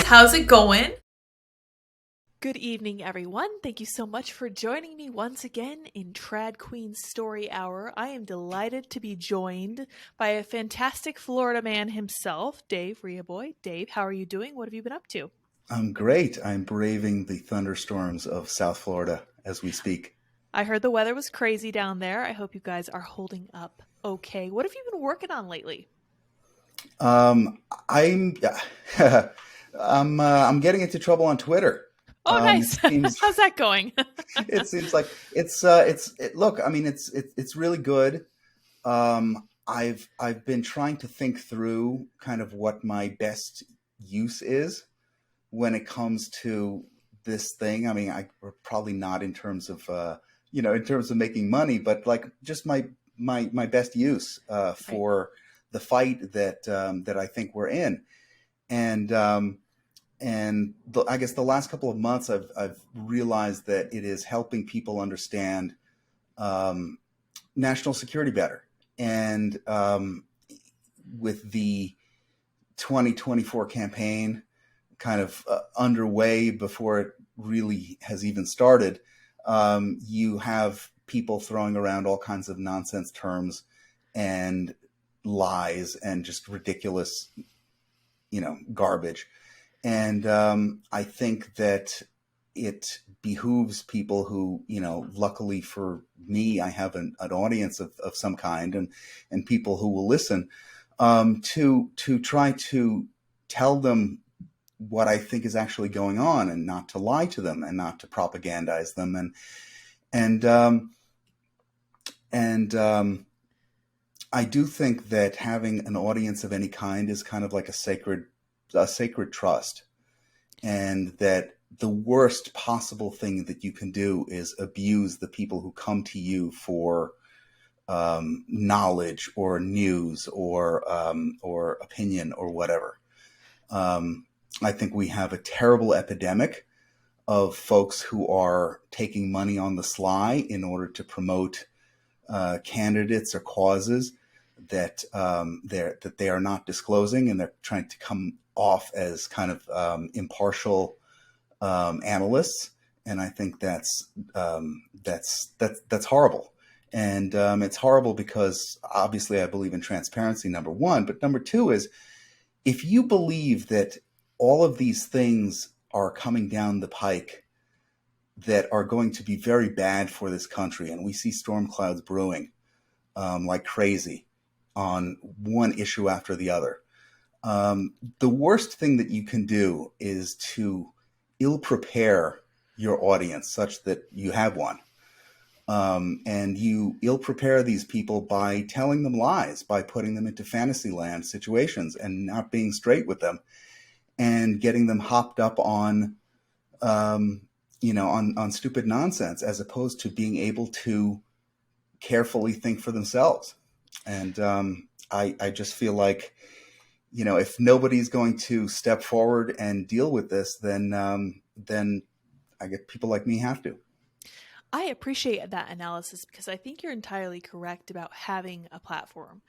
How's it going? Good evening, everyone. Thank you so much for joining me once again in Trad Queen's Story Hour. I am delighted to be joined by a fantastic Florida man himself, Dave Reaboi. Dave, how are you doing? What have you been up to? I'm great. I'm braving the thunderstorms of South Florida as we speak. I heard the weather was crazy down there. I hope you guys are holding up okay. What have you been working on lately? I'm I'm getting into trouble on Twitter. Oh, nice. How's that going? It seems like look, I mean, it's really good. I've been trying to think through kind of what my best use is when it comes to this thing. I mean, probably not in terms of in terms of making money, but like just my best use for the fight that I think we're in. I guess the last couple of months, I've realized that it is helping people understand national security better. And with the 2024 campaign kind of underway before it really has even started, you have people throwing around all kinds of nonsense terms and lies and just ridiculous, garbage. And I think that it behooves people who, luckily for me, I have an audience of some kind and people who will listen, to try to tell them what I think is actually going on and not to lie to them and not to propagandize them. And I do think that having an audience of any kind is kind of like a sacred trust, and that the worst possible thing that you can do is abuse the people who come to you for knowledge or news or opinion or whatever. I think we have a terrible epidemic of folks who are taking money on the sly in order to promote candidates or causes that they are not disclosing, and they're trying to come off as kind of impartial analysts. And I think that's horrible. And it's horrible because obviously I believe in transparency, number one, but number two is, if you believe that all of these things are coming down the pike that are going to be very bad for this country, and we see storm clouds brewing like crazy on one issue after the other, the worst thing that you can do is to ill-prepare your audience such that you have one. And you ill-prepare these people by telling them lies, by putting them into fantasy land situations and not being straight with them, and getting them hopped up on, on stupid nonsense, as opposed to being able to carefully think for themselves. And I just feel like, if nobody's going to step forward and deal with this, then I guess people like me have to. I appreciate that analysis because I think you're entirely correct about having a platform.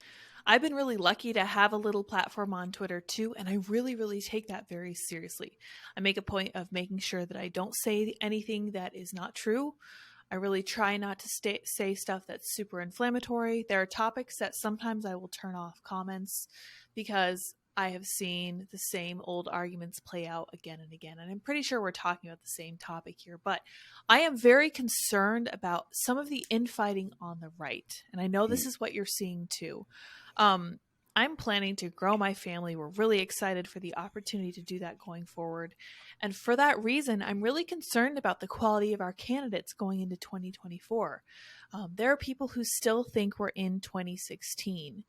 I've been really lucky to have a little platform on Twitter too, and I really, really take that very seriously. I make a point of making sure that I don't say anything that is not true. I really try not to say stuff that's super inflammatory. There are topics that sometimes I will turn off comments because I have seen the same old arguments play out again and again. And I'm pretty sure we're talking about the same topic here, but I am very concerned about some of the infighting on the right. And I know this is what you're seeing too. I'm planning to grow my family. We're really excited for the opportunity to do that going forward. And for that reason, I'm really concerned about the quality of our candidates going into 2024. There are people who still think we're in 2016.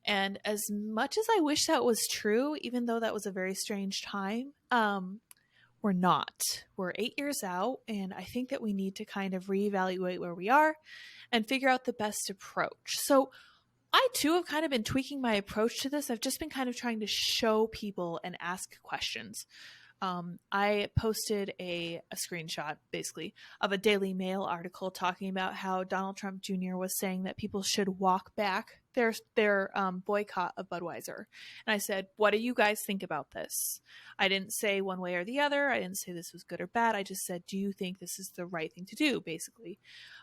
And as much as I wish that was true, even though that was a very strange time, we're not. We're 8 years out, and I think that we need to kind of reevaluate where we are and figure out the best approach. So I too have kind of been tweaking my approach to this. I've just been kind of trying to show people and ask questions. I posted a screenshot, basically, of a Daily Mail article talking about how Donald Trump Jr. was saying that people should walk back their boycott of Budweiser. And I said, what do you guys think about this? I didn't say one way or the other. I didn't say this was good or bad. I just said, do you think this is the right thing to do, basically?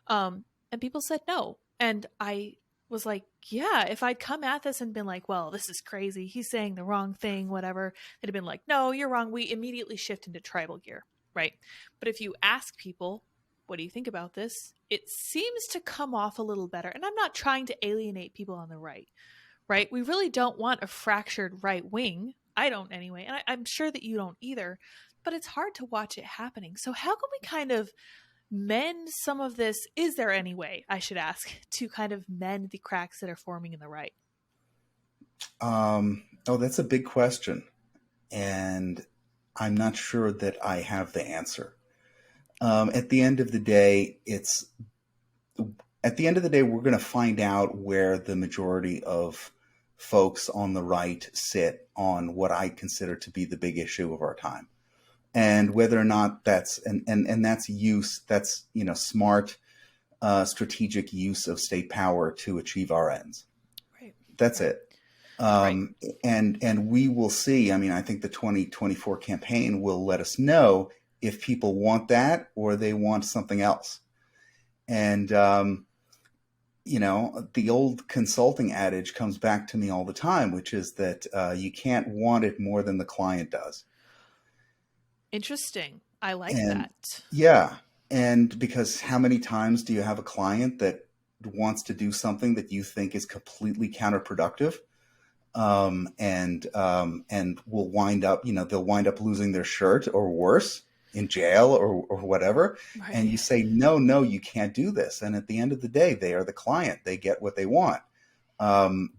And people said no. And I was like, yeah, if I'd come at this and been like, well, this is crazy, he's saying the wrong thing, whatever, they'd have been like, no, you're wrong. We immediately shift into tribal gear, right? But if you ask people, what do you think about this? It seems to come off a little better. And I'm not trying to alienate people on the right, right? We really don't want a fractured right wing. I don't anyway. And I'm sure that you don't either. But it's hard to watch it happening. So how can we kind of mend some of this? Is there any way, I should ask, to kind of mend the cracks that are forming in the right? Oh, that's a big question. And I'm not sure that I have the answer. At the end of the day, we're going to find out where the majority of folks on the right sit on what I consider to be the big issue of our time. And whether or not that's smart, strategic use of state power to achieve our ends. Right. That's right. it. And we will see. I mean, I think the 2024 campaign will let us know if people want that or they want something else. And, the old consulting adage comes back to me all the time, which is that you can't want it more than the client does. Interesting. I like that. Yeah. And because how many times do you have a client that wants to do something that you think is completely counterproductive? And will wind up, they'll wind up losing their shirt or worse, in jail or whatever. Right. And you say, no, you can't do this. And at the end of the day, they are the client. They get what they want.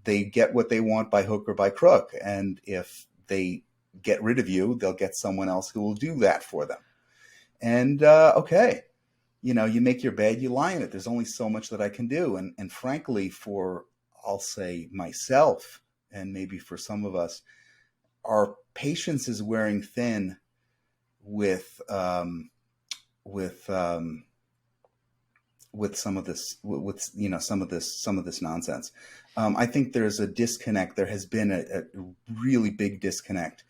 They get what they want by hook or by crook. And if they get rid of you, they'll get someone else who will do that for them. And, okay. You make your bed, you lie in it. There's only so much that I can do. And frankly, I'll say myself, and maybe for some of us, our patience is wearing thin with some of this, some of this nonsense. I think there's a disconnect. There has been a really big disconnect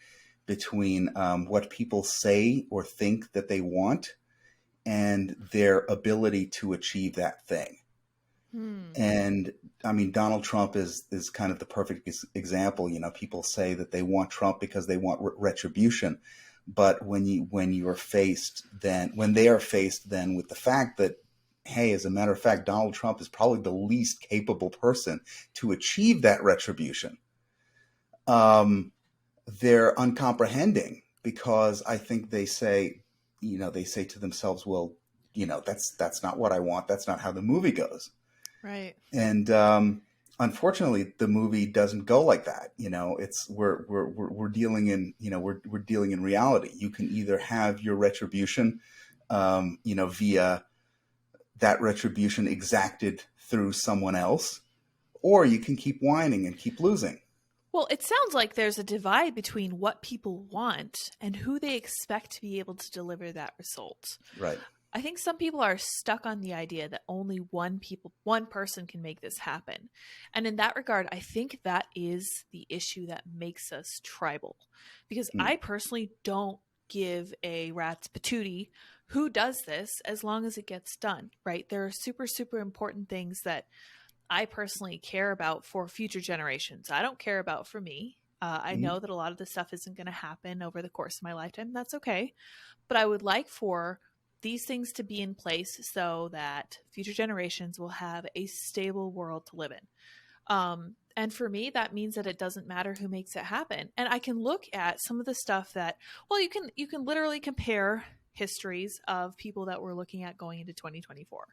between what people say or think that they want and their ability to achieve that thing. And I mean, Donald Trump is kind of the perfect example. People say that they want Trump because they want retribution. But when they are faced then with the fact that, hey, as a matter of fact, Donald Trump is probably the least capable person to achieve that retribution, they're uncomprehending, because I think they say to themselves, well, that's not what I want. That's not how the movie goes. Right. And unfortunately, the movie doesn't go like that. We're dealing in we're dealing in reality. You can either have your retribution, via that retribution exacted through someone else, or you can keep whining and keep losing. Well, it sounds like there's a divide between what people want and who they expect to be able to deliver that result. Right. I think some people are stuck on the idea that only one person can make this happen. And in that regard, I think that is the issue that makes us tribal. Because I personally don't give a rat's patootie who does this as long as it gets done, right? There are super, super important things that I personally care about for future generations. I don't care about for me. I know that a lot of this stuff isn't going to happen over the course of my lifetime. That's okay. But I would like for these things to be in place so that future generations will have a stable world to live in. And for me, that means that it doesn't matter who makes it happen. And I can look at some of the stuff that, well, you can literally compare histories of people that we're looking at going into 2024.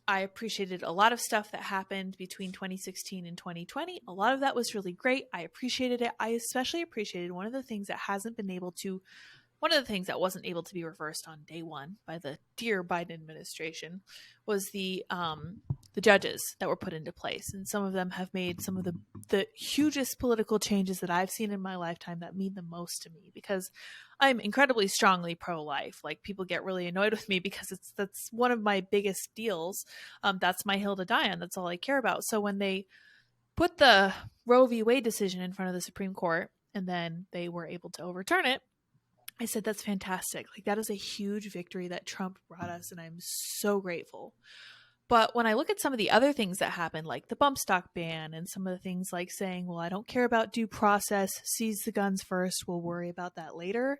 I appreciated a lot of stuff that happened between 2016 and 2020. A lot of that was really great. I appreciated it. I especially appreciated one of the things that wasn't able to be reversed on day one by the dear Biden administration was the the judges that were put into place. And some of them have made some of the hugest political changes that I've seen in my lifetime that mean the most to me, because I'm incredibly strongly pro-life. Like, people get really annoyed with me because that's one of my biggest deals. That's my hill to die on. That's all I care about. So when they put the Roe v. Wade decision in front of the Supreme Court and then they were able to overturn it, I said, that's fantastic. Like, that is a huge victory that Trump brought us, and I'm so grateful. But when I look at some of the other things that happened, like the bump stock ban and some of the things like saying, well, I don't care about due process, seize the guns first, we'll worry about that later,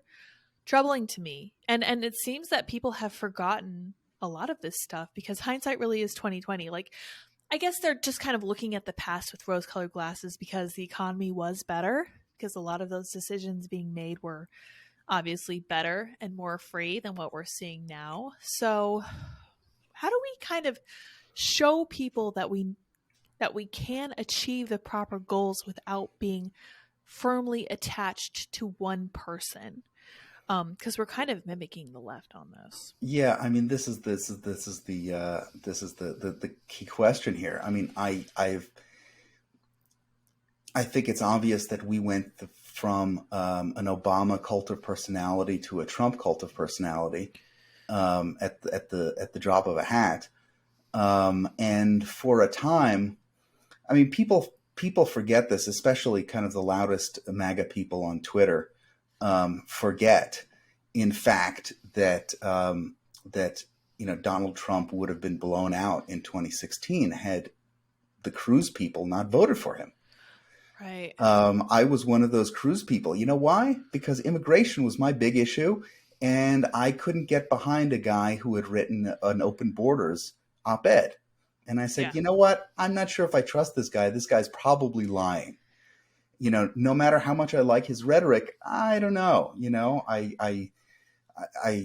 troubling to me. And it seems that people have forgotten a lot of this stuff, because hindsight really is 2020. Like, I guess they're just kind of looking at the past with rose-colored glasses because the economy was better, because a lot of those decisions being made were obviously better and more free than what we're seeing now. So how do we kind of show people that we can achieve the proper goals without being firmly attached to one person? Because we're kind of mimicking the left on this. Yeah, I mean, this is the key question here. I mean, I think it's obvious that we went from an Obama cult of personality to a Trump cult of personality at the drop of a hat. And for a time, I mean, people forget this, especially kind of the loudest MAGA people on Twitter forget, in fact, that Donald Trump would have been blown out in 2016 had the Cruz people not voted for him. Right. I was one of those Cruz people. You know why? Because immigration was my big issue, and I couldn't get behind a guy who had written an open borders op-ed. And I said, You know what? I'm not sure if I trust this guy. This guy's probably lying. No matter how much I like his rhetoric, I don't know. I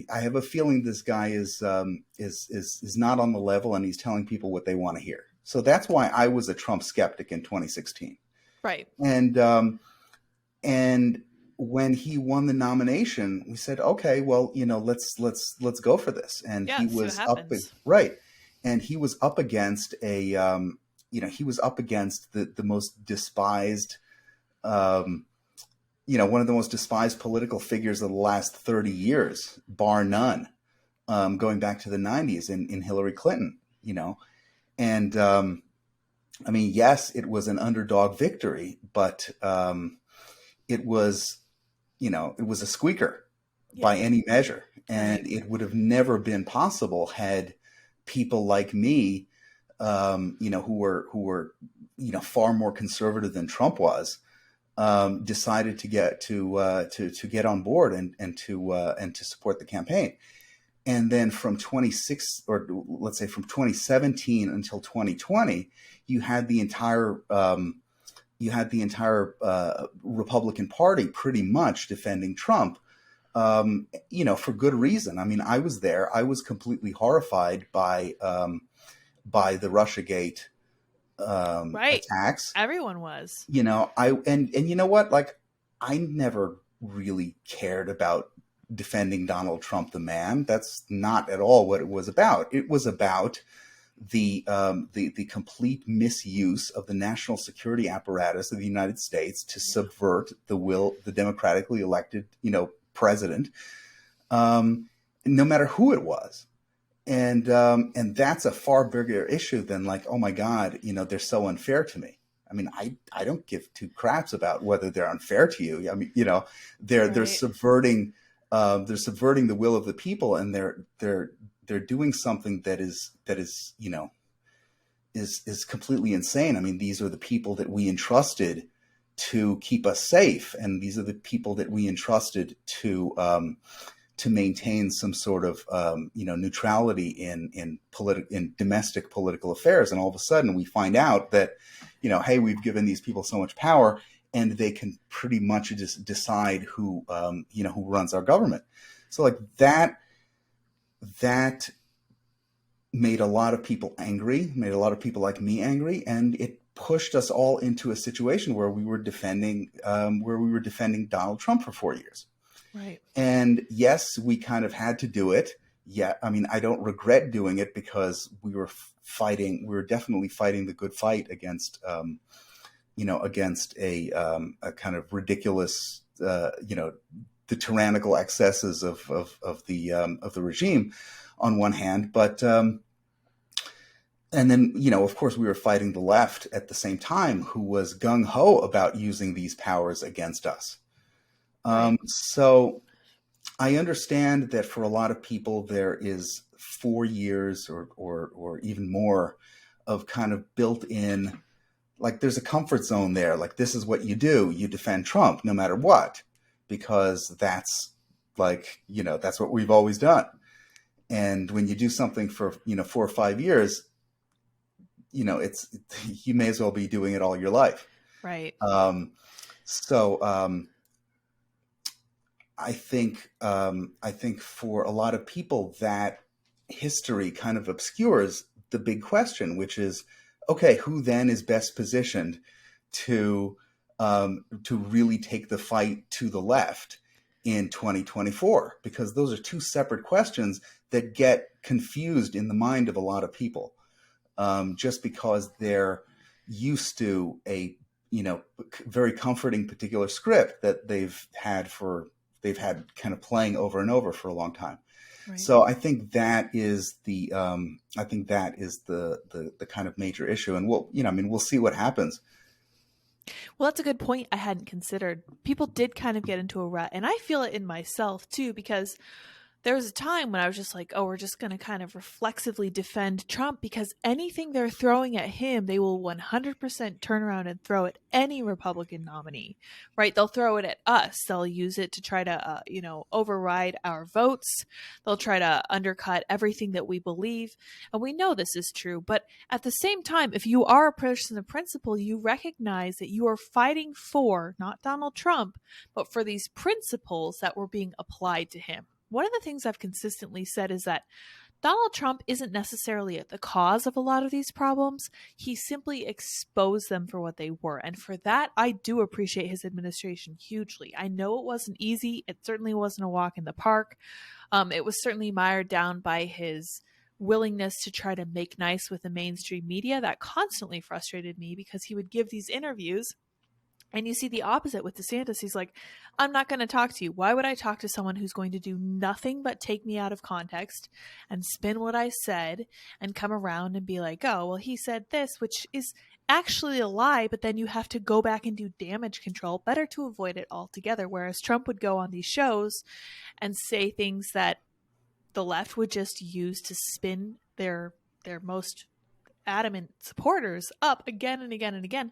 have a feeling this guy is not on the level, and he's telling people what they want to hear. So that's why I was a Trump skeptic in 2016. Right. And when he won the nomination, we said, okay, well, let's go for this. And he was and he was up against the most despised, one of the most despised political figures of the last 30 years, bar none, going back to the 90s in Hillary Clinton, and I mean, yes, it was an underdog victory, but it was a squeaker by any measure. And it would have never been possible had people like me, who were far more conservative than Trump was, decided to get on board and to support the campaign. And then from 2017 until 2020, you had the entire Republican Party pretty much defending Trump, for good reason. I mean, I was there. I was completely horrified by the Russiagate attacks. Everyone was. You know what? Like, I never really cared about defending Donald Trump the man. That's not at all what it was about. It was about the complete misuse of the national security apparatus of the United States to subvert the democratically elected, president, no matter who it was. And that's a far bigger issue than like, oh my God, they're so unfair to me. I mean, I don't give two craps about whether they're unfair to you. I mean, they're subverting the will of the people, and they're doing something that is completely insane. I mean, these are the people that we entrusted to keep us safe, and these are the people that we entrusted to maintain some sort of neutrality in domestic political affairs. And all of a sudden, we find out that hey, we've given these people so much power, and they can pretty much just decide who runs our government. So like that made a lot of people angry, made a lot of people like me angry, and it pushed us all into a situation where we were defending Donald Trump for 4 years. Right. And yes, we kind of had to do it. yet. I mean, I don't regret doing it because we were definitely fighting the good fight against, against a kind of ridiculous, the tyrannical excesses of the regime on one hand, but and then, of course, we were fighting the left at the same time, who was gung ho about using these powers against us. Right. So I understand that for a lot of people, there is 4 years or even more of kind of built in, like there's a comfort zone there. Like, this is what you do. You defend Trump no matter what, because that's that's what we've always done. And when you do something for, 4 or 5 years, you may as well be doing it all your life. Right. I think for a lot of people that history kind of obscures the big question, which is, okay, who then is best positioned to really take the fight to the left in 2024? Because those are two separate questions that get confused in the mind of a lot of people, just because they're used to a very comforting particular script that they've had kind of playing over and over for a long time. Right. So I think that is the kind of major issue, and we'll see what happens. Well, that's a good point I hadn't considered. People did kind of get into a rut, and I feel it in myself too, because there was a time when I was just like, oh, we're just going to kind of reflexively defend Trump, because anything they're throwing at him, they will 100% turn around and throw at any Republican nominee, right? They'll throw it at us. They'll use it to try to, override our votes. They'll try to undercut everything that we believe. And we know this is true. But at the same time, if you are a person of principle, you recognize that you are fighting for not Donald Trump, but for these principles that were being applied to him. One of the things I've consistently said is that Donald Trump isn't necessarily at the cause of a lot of these problems. He simply exposed them for what they were. And for that, I do appreciate his administration hugely. I know it wasn't easy. It certainly wasn't a walk in the park. It was certainly mired down by his willingness to try to make nice with the mainstream media. That constantly frustrated me, because he would give these interviews, and you see the opposite with DeSantis. He's like, I'm not going to talk to you. Why would I talk to someone who's going to do nothing but take me out of context and spin what I said and come around and be like, oh, well, he said this, which is actually a lie, but then you have to go back and do damage control. Better to avoid it altogether. Whereas Trump would go on these shows and say things that the left would just use to spin their most adamant supporters up again and again and again.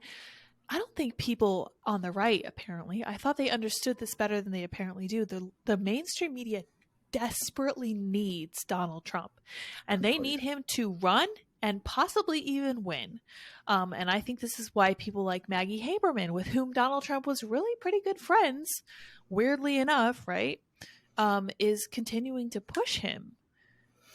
I don't think people on the right, apparently, I thought they understood this better than they apparently do. The mainstream media desperately needs Donald Trump, and they need him to run and possibly even win. And I think this is why people like Maggie Haberman, with whom Donald Trump was really pretty good friends, weirdly enough, right, is continuing to push him.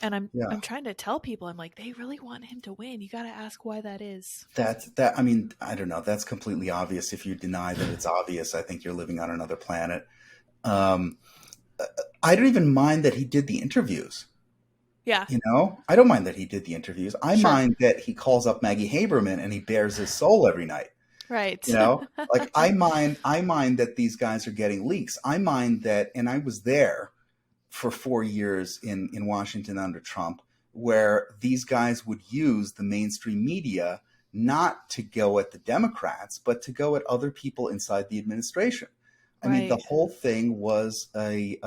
And I'm trying to tell people, I'm like, they really want him to win. You got to ask why that is. I mean, I don't know. That's completely obvious. If you deny that it's obvious, I think you're living on another planet. I don't even mind that he did the interviews. Yeah. I don't mind that he did the interviews. I mind that he calls up Maggie Haberman and he bears his soul every night. Right. Like I mind that these guys are getting leaks. I mind that, and I was there for 4 years in Washington under Trump, where these guys would use the mainstream media not to go at the Democrats, but to go at other people inside the administration. I mean, the whole thing was the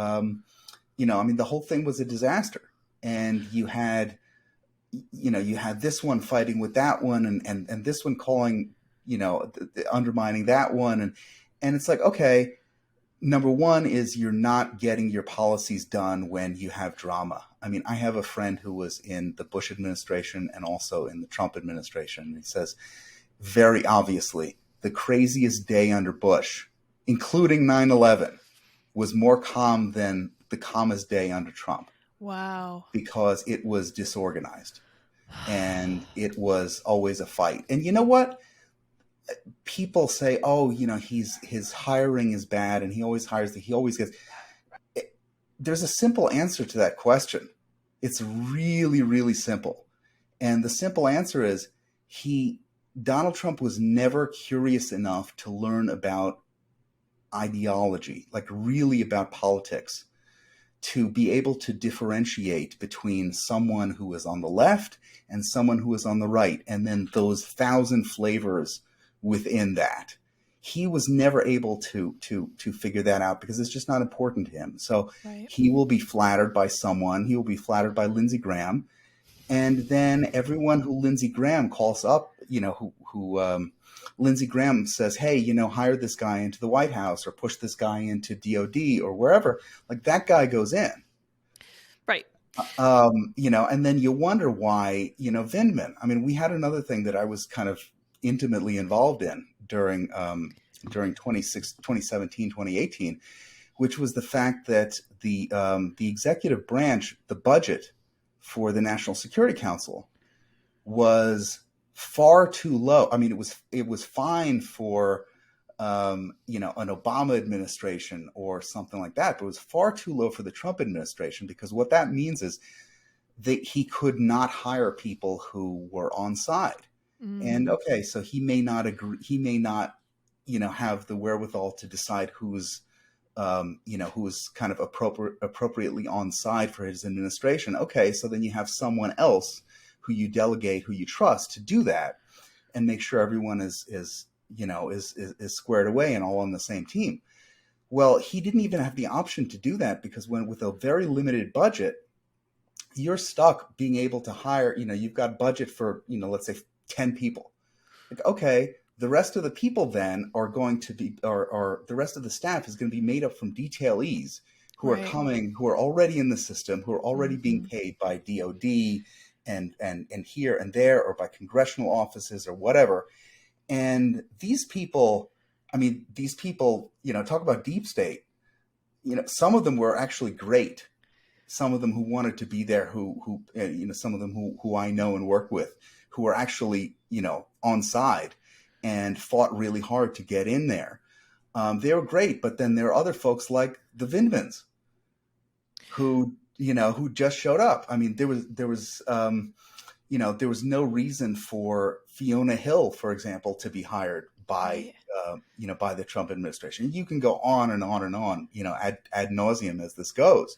whole thing was a disaster. And you had this one fighting with that one, and this one calling, undermining that one. And it's like, okay, number one is you're not getting your policies done when you have drama. I mean, I have a friend who was in the Bush administration and also in the Trump administration. And he says, very obviously, the craziest day under Bush, including 9/11, was more calm than the calmest day under Trump. Wow. Because it was disorganized and it was always a fight. And you know what? People say, oh, his hiring is bad and he always gets. There's a simple answer to that question. It's really, really simple. And the simple answer is Donald Trump was never curious enough to learn about ideology, like really about politics, to be able to differentiate between someone who is on the left and someone who is on the right, and then those 1,000 flavors within that. He was never able to figure that out because it's just not important to him. So Right. he will be flattered by someone. He will be flattered by Lindsey Graham, and then everyone who Lindsey Graham calls up, who Lindsey Graham says, hey, hire this guy into the White House or push this guy into DOD or wherever, like that guy goes in. Right. And then you wonder why, Vindman. I mean, we had another thing that I was kind of intimately involved in during 2017, 2018, which was the fact that the executive branch, the budget for the National Security Council was far too low. I mean, it was fine for an Obama administration or something like that, but it was far too low for the Trump administration, because what that means is that he could not hire people who were on side. And okay, so he may not agree. He may not, have the wherewithal to decide who's kind of appropriately on side for his administration. Okay, so then you have someone else who you delegate, who you trust to do that, and make sure everyone is squared away and all on the same team. Well, he didn't even have the option to do that, because with a very limited budget, you're stuck being able to hire. You've got budget for let's say 10 people. Like, okay, the rest of the people then are going to be, or the rest of the staff is going to be made up from detailees who are coming, who are already in the system, who are already being paid by DOD and here and there, or by congressional offices or whatever. And these people, talk about deep state. Some of them were actually great. Some of them who wanted to be there, who some of them who I know and work with, who were actually, on side and fought really hard to get in there. They were great, but then there are other folks like the Vindmans who just showed up. I mean, there was no reason for Fiona Hill, for example, to be hired by the Trump administration. You can go on and on and on, ad nauseum as this goes.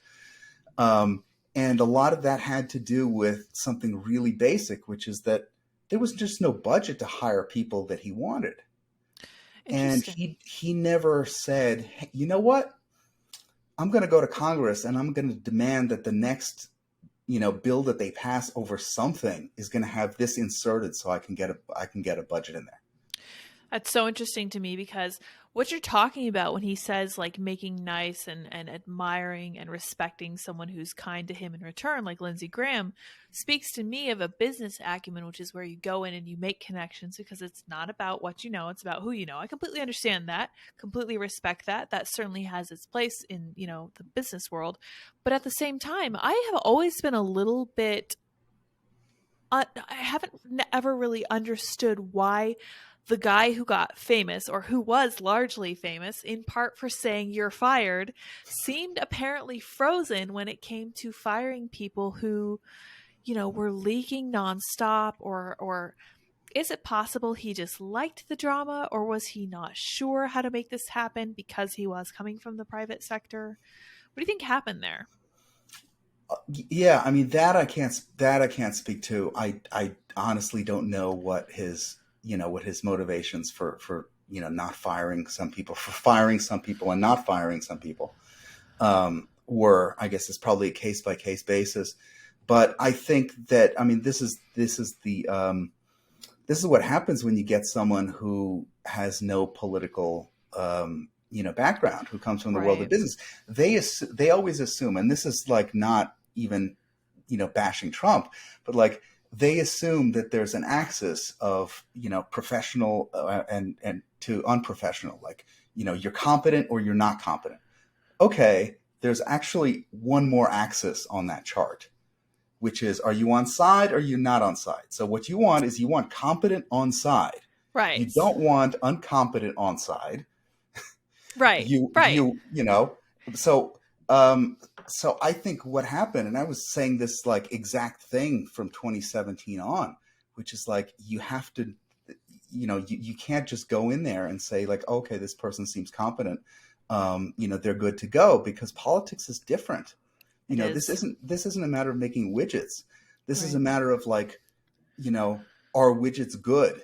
And a lot of that had to do with something really basic, which is that there was just no budget to hire people that he wanted. And he never said, hey, you know what? I'm going to go to Congress and I'm going to demand that the next, bill that they pass over something is going to have this inserted so I can get a budget in there. That's so interesting to me, because what you're talking about when he says like making nice and admiring and respecting someone who's kind to him in return, like Lindsey Graham, speaks to me of a business acumen, which is where you go in and you make connections, because it's not about what you know, it's about who you know. I completely understand that, completely respect that. That certainly has its place in, the business world. But at the same time, I have always been a little bit, I haven't ever really understood why the guy who got famous, or who was largely famous, in part for saying you're fired, seemed apparently frozen when it came to firing people who, were leaking nonstop, or is it possible he just liked the drama, or was he not sure how to make this happen because he was coming from the private sector? What do you think happened there? Yeah, I mean, that I can't speak to. I honestly don't know what his motivations for not firing some people, for firing some people and not firing some people were. I guess it's probably a case by case basis. But I think that, this is what happens when you get someone who has no political background, who comes from the world of business. They always assume, and this is like not even bashing Trump, but like, they assume that there's an axis of, professional and to unprofessional, like, you're competent or you're not competent. Okay, there's actually one more axis on that chart, which is, are you on side or are you not on side? So what you want is, you want competent on side. Right. You don't want uncompetent on side. Right. So So I think what happened, and I was saying this like exact thing from 2017 on, which is like, you have to, you can't just go in there and say like, okay, this person seems competent. They're good to go, because politics is different. This isn't a matter of making widgets. This is a matter of like, are widgets good?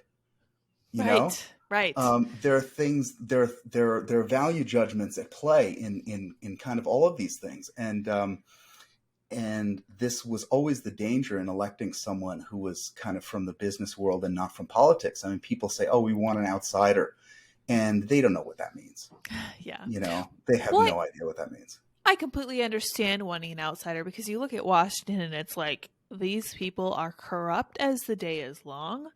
Right. There are things, there are value judgments at play in kind of all of these things. And this was always the danger in electing someone who was kind of from the business world and not from politics. I mean, people say, oh, we want an outsider, and they don't know what that means. Yeah. They have no idea what that means. I completely understand wanting an outsider, because you look at Washington and it's like, these people are corrupt as the day is long.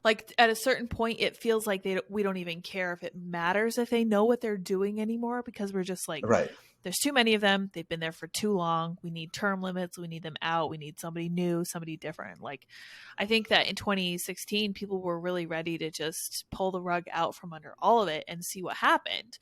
Like, at a certain point, it feels like we don't even care if it matters if they know what they're doing anymore, because we're just like, right. There's too many of them. They've been there for too long. We need term limits. We need them out. We need somebody new, somebody different. Like, I think that in 2016, people were really ready to just pull the rug out from under all of it and see what happened.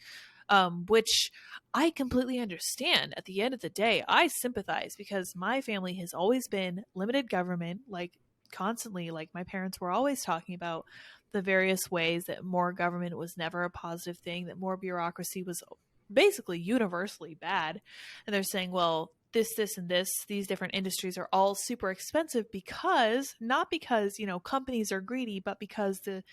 Which I completely understand. At the end of the day, I sympathize, because my family has always been limited government, like constantly. Like, my parents were always talking about the various ways that more government was never a positive thing, that more bureaucracy was basically universally bad. And they're saying, well, this, and this, these different industries are all super expensive not because, companies are greedy, but because the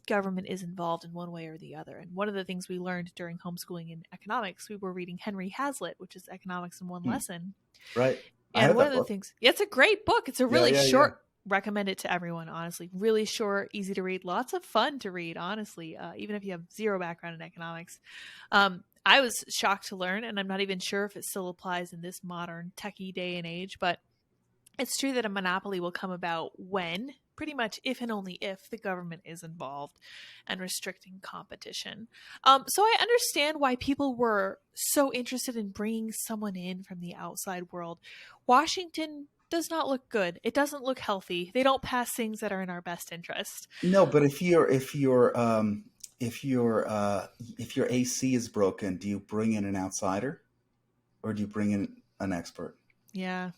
government is involved in one way or the other. And one of the things we learned during homeschooling in economics, we were reading Henry Hazlitt, which is Economics in One Lesson. Right. And one of the things, it's a great book. It's a really short, recommend it to everyone, honestly. Really short, easy to read, lots of fun to read, honestly, even if you have zero background in economics. I was shocked to learn, and I'm not even sure if it still applies in this modern techie day and age, but it's true that a monopoly will come about when, pretty much if and only if, the government is involved and restricting competition. So I understand why people were so interested in bringing someone in from the outside world. Washington does not look good. It doesn't look healthy. They don't pass things that are in our best interest. No, but if your AC is broken, do you bring in an outsider, or do you bring in an expert? Yeah.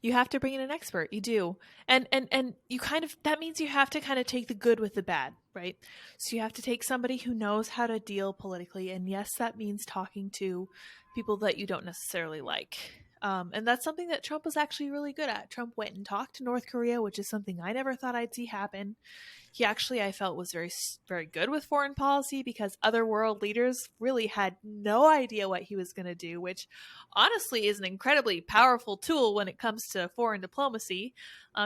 You have to bring in an expert. You do. And you that means you have to kind of take the good with the bad, right? So you have to take somebody who knows how to deal politically. And yes, that means talking to people that you don't necessarily like. And that's something that Trump was actually really good at. Trump went and talked to North Korea, which is something I never thought I'd see happen. He actually, I felt, was very, very good with foreign policy, because other world leaders really had no idea what he was going to do, which honestly is an incredibly powerful tool when it comes to foreign diplomacy.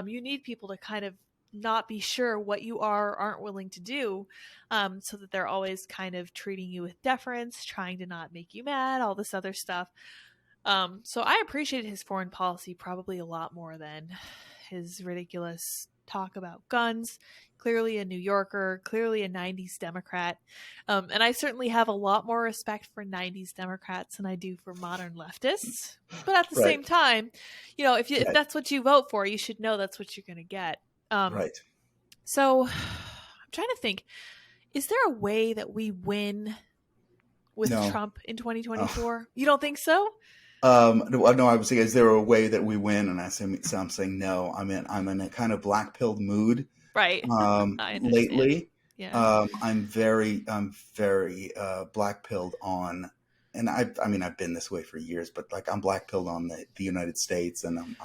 You need people to kind of not be sure what you are or aren't willing to do, so that they're always kind of treating you with deference, trying to not make you mad, all this other stuff. So I appreciated his foreign policy probably a lot more than his ridiculous talk about guns. Clearly a New Yorker, clearly a 90s Democrat. And I certainly have a lot more respect for 90s Democrats than I do for modern leftists. But at the same time, if that's what you vote for, you should know that's what you're going to get. Right. So I'm trying to think, is there a way that we win with Trump in 2024? You don't think so? No, I was saying, is there a way that we win? And I'm saying no. I'm in a kind of black-pilled mood, right? Lately. Yeah. I'm very black-pilled on, and I've been this way for years, but like I'm black-pilled on the United States, and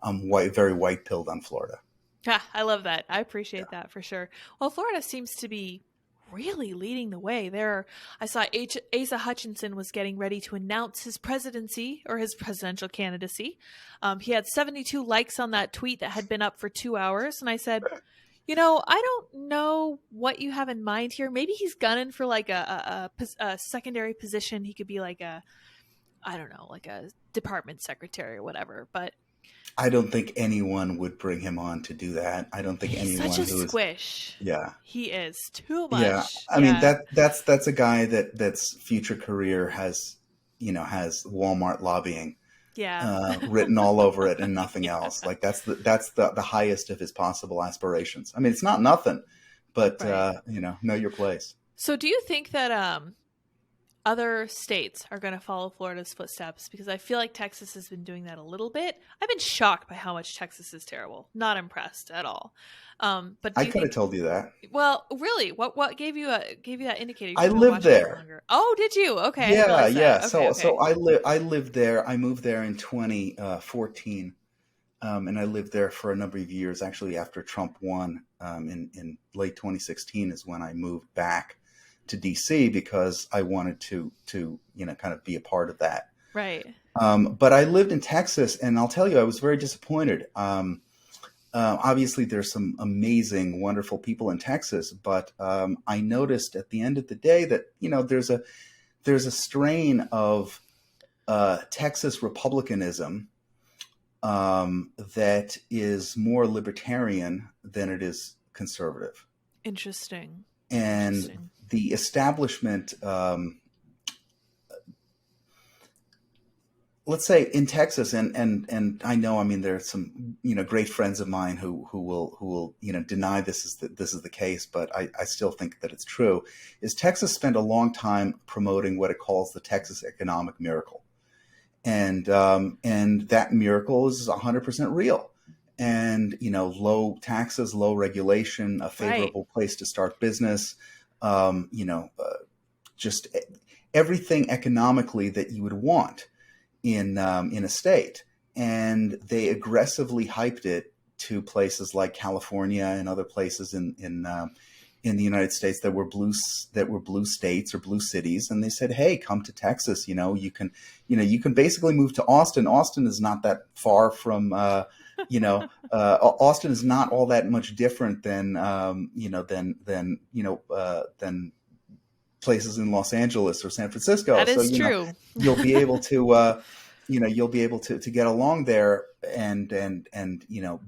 I'm very white-pilled on Florida. Yeah, I love that. I appreciate that for sure. Well, Florida seems to be really leading the way there. I saw Asa Hutchinson was getting ready to announce his presidency, or his presidential candidacy. He had 72 likes on that tweet that had been up for 2 hours. And I said, I don't know what you have in mind here. Maybe he's gunning for like a secondary position. He could be like a department secretary or whatever. But I don't think anyone would bring him on to do that. I don't think anyone. Such a squish. Yeah, he is too much. Yeah, I mean that's a guy that's future career has Walmart lobbying, written all over it and nothing else. Like that's the highest of his possible aspirations. I mean, it's not nothing, but know your place. So, do you think that other states are going to follow Florida's footsteps, because I feel like Texas has been doing that a little bit. I've been shocked by how much Texas is terrible. Not impressed at all. But do I you could have think? told you that. Well, really, what gave you that indicator? You've I probably been lived watching it there. longer. Oh, did you? Okay, I didn't Yeah, realize yeah. that. Okay, So okay. I lived there. I moved there in 2014, and I lived there for a number of years. Actually, after Trump won in late 2016 is when I moved back to DC because I wanted to kind of be a part of that. Right. But I lived in Texas, and I'll tell you, I was very disappointed. Obviously, there's some amazing, wonderful people in Texas, but I noticed at the end of the day that there's a strain of Texas Republicanism that is more libertarian than it is conservative, Interesting. and the establishment. Let's say in Texas, and I know, I mean, there are some great friends of mine who will deny this is the case, but I still think that it's true. Is Texas spent a long time promoting what it calls the Texas economic miracle, and that miracle is 100% real, and low taxes, low regulation, a favorable place to start business, just everything economically that you would want in a state, and they aggressively hyped it to places like California and other places in the United States that were blue states or blue cities, and they said, "Hey, come to Texas. You can basically move to Austin. Austin is not that far from Austin is not all that much different than places in Los Angeles or San Francisco. That is true. You'll be able to, to get along there and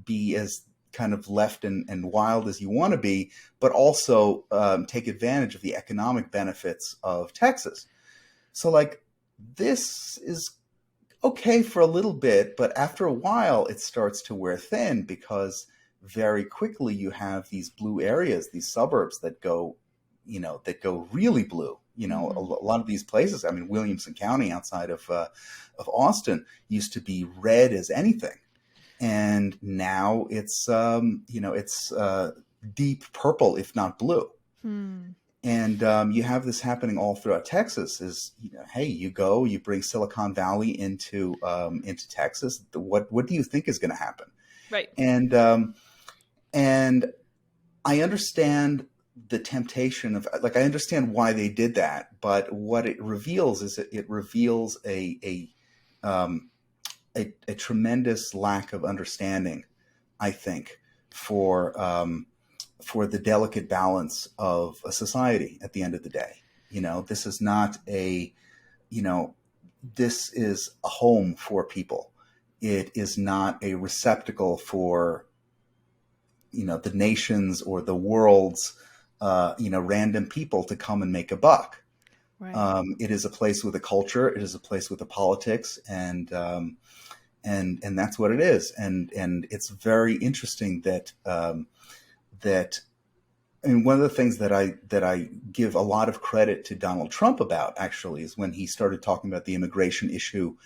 be as kind of left and wild as you want to be, but also take advantage of the economic benefits of Texas. So this is okay for a little bit, but after a while it starts to wear thin, because very quickly you have these blue areas, these suburbs that go really blue. A lot of these places, I mean, Williamson County outside of Austin used to be red as anything. And now it's deep purple, if not blue. And you have this happening all throughout Texas is, hey, you bring Silicon Valley into Texas. What do you think is going to happen? Right. And I understand the temptation of, I understand why they did that, but what it reveals is it reveals a tremendous lack of understanding, I think, for the delicate balance of a society at the end of the day. This is not this is a home for people. It is not a receptacle for, the nations or the world's, random people to come and make a buck. Right. It is a place with a culture. It is a place with a politics, and that's what it is. And it's very interesting that one of the things that I give a lot of credit to Donald Trump about, actually, is when he started talking about the immigration issue.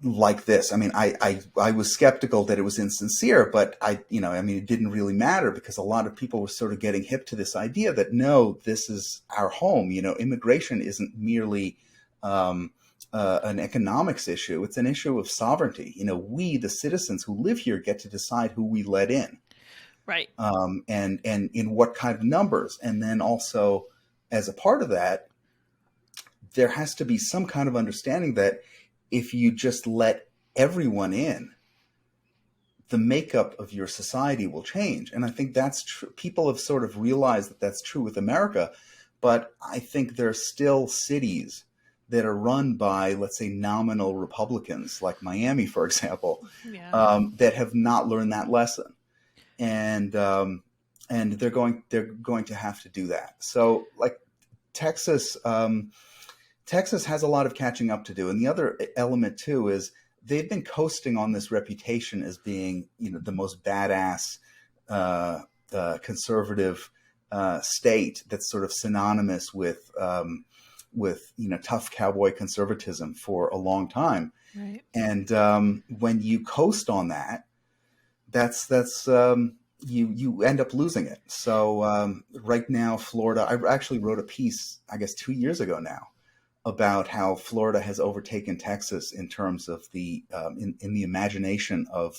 Like this. I mean, I was skeptical that it was insincere, but it didn't really matter, because a lot of people were sort of getting hip to this idea that, no, this is our home. Immigration isn't merely an economics issue. It's an issue of sovereignty. We, the citizens who live here, get to decide who we let in. Right. And in what kind of numbers. And then also, as a part of that, there has to be some kind of understanding that if you just let everyone in, the makeup of your society will change. And I think that's true. People have sort of realized that that's true with America, but I think there are still cities that are run by, let's say, nominal Republicans, like Miami, for example, that have not learned that lesson. And they're going to have to do that. So Texas has a lot of catching up to do. And the other element too is they've been coasting on this reputation as being, the most badass conservative state that's sort of synonymous with tough cowboy conservatism for a long time. Right. And when you coast on that, that's you end up losing it. So right now, Florida, I actually wrote a piece, I guess 2 years ago now, about how Florida has overtaken Texas in terms of the in the imagination of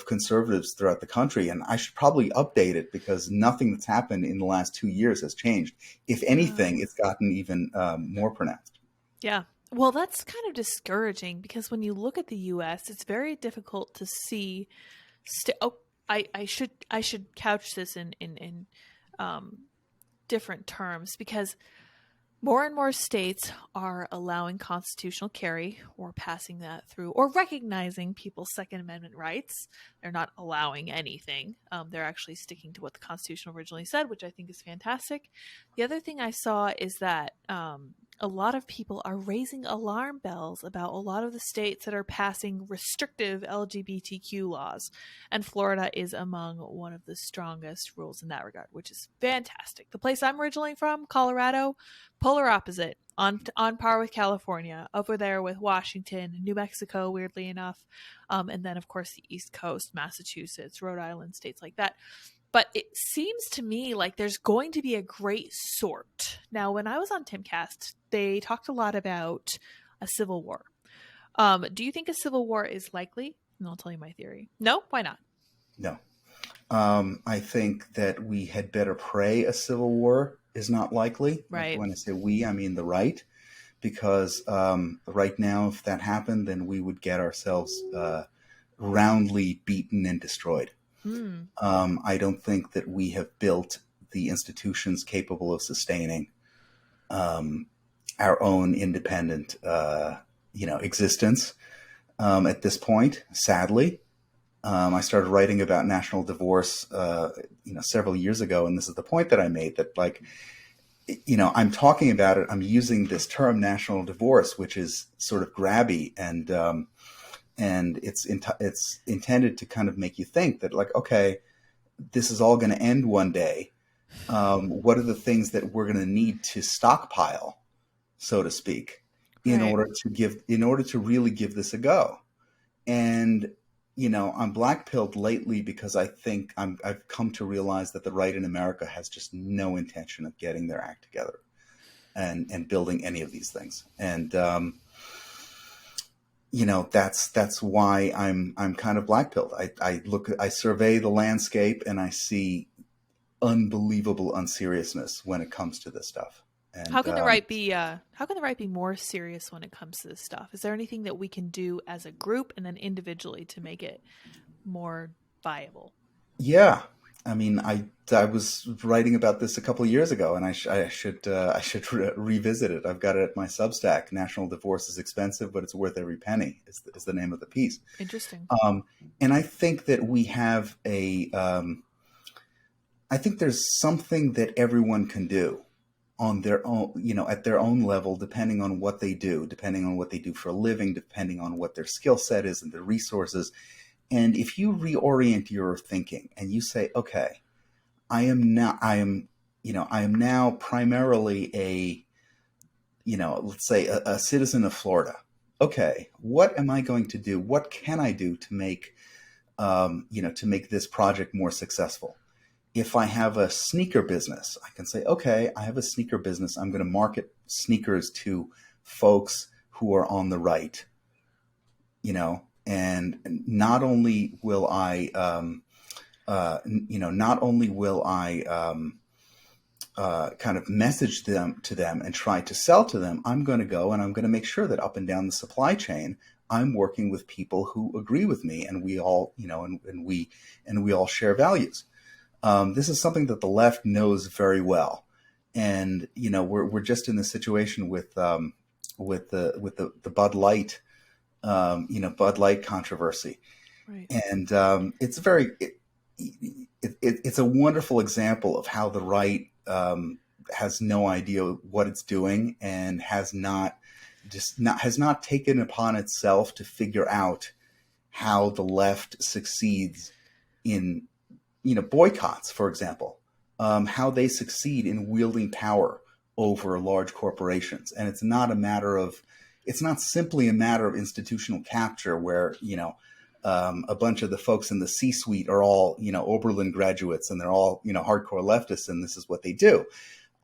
conservatives throughout the country. And I should probably update it because nothing that's happened in the last 2 years has changed. If anything, it's gotten even more pronounced. Yeah. Well, that's kind of discouraging because when you look at the U.S., it's very difficult to see. I should couch this in different terms, because more and more states are allowing constitutional carry or passing that through or recognizing people's Second Amendment rights. They're not allowing anything. They're actually sticking to what the Constitution originally said, which I think is fantastic. The other thing I saw is that a lot of people are raising alarm bells about a lot of the states that are passing restrictive LGBTQ laws. And Florida is among one of the strongest rules in that regard, which is fantastic. The place I'm originally from, Colorado, polar opposite, on par with California, over there with Washington, New Mexico, weirdly enough, and then, of course, the East Coast, Massachusetts, Rhode Island, states like that. But it seems to me like there's going to be a great sort. Now, when I was on Timcast, they talked a lot about a civil war. Do you think a civil war is likely? And I'll tell you my theory. No? Why not? No. I think that we had better pray a civil war is not likely. Right. When I say we, I mean the right. Because right now, if that happened, then we would get ourselves roundly beaten and destroyed. I don't think that we have built the institutions capable of sustaining our own independent, existence at this point. Sadly, I started writing about national divorce, several years ago, and this is the point that I made, that I'm talking about it. I'm using this term national divorce, which is sort of grabby and it's intended to kind of make you think that, like, okay, this is all going to end one day. What are the things that we're going to need to stockpile, so to speak, in order to really give this a go? And I'm black-pilled lately because I think I've come to realize that the right in America has just no intention of getting their act together and building any of these things. And that's why I'm kind of black-pilled. I survey the landscape and I see unbelievable unseriousness when it comes to this stuff. And how can the right be more serious when it comes to this stuff? Is there anything that we can do as a group and then individually to make it more viable? Yeah. I mean, I was writing about this a couple of years ago, and I should revisit it. I've got it at my Substack. National divorce is expensive, but it's worth every penny. Is the name of the piece. Interesting. And I think that we have I think there's something that everyone can do on their own, at their own level, depending on what they do for a living, depending on what their skill set is and their resources. And if you reorient your thinking and you say, okay, I am now primarily let's say a citizen of Florida. Okay, what am I going to do? What can I do to make this project more successful? If I have a sneaker business, I can say, okay, I have a sneaker business. I'm going to market sneakers to folks who are on the right, and not only will I, kind of message them to them and try to sell to them. I'm going to go and I'm going to make sure that up and down the supply chain, I'm working with people who agree with me, and we all, and we all share values. This is something that the left knows very well, and we're just in this situation with the Bud Light, Bud Light controversy, right. And it's it's a wonderful example of how the right has no idea what it's doing and has not taken upon itself to figure out how the left succeeds in boycotts, for example, how they succeed in wielding power over large corporations. And it's not simply a matter of institutional capture where, a bunch of the folks in the C-suite are all, Oberlin graduates and they're all, hardcore leftists and this is what they do.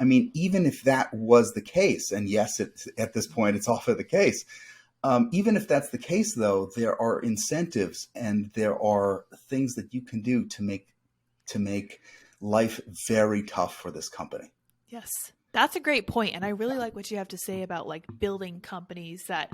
I mean, even if that was the case, and yes, at this point, it's often the case. Even if that's the case, though, there are incentives and there are things that you can do to make life very tough for this company. Yes, that's a great point. And I really like what you have to say about like building companies that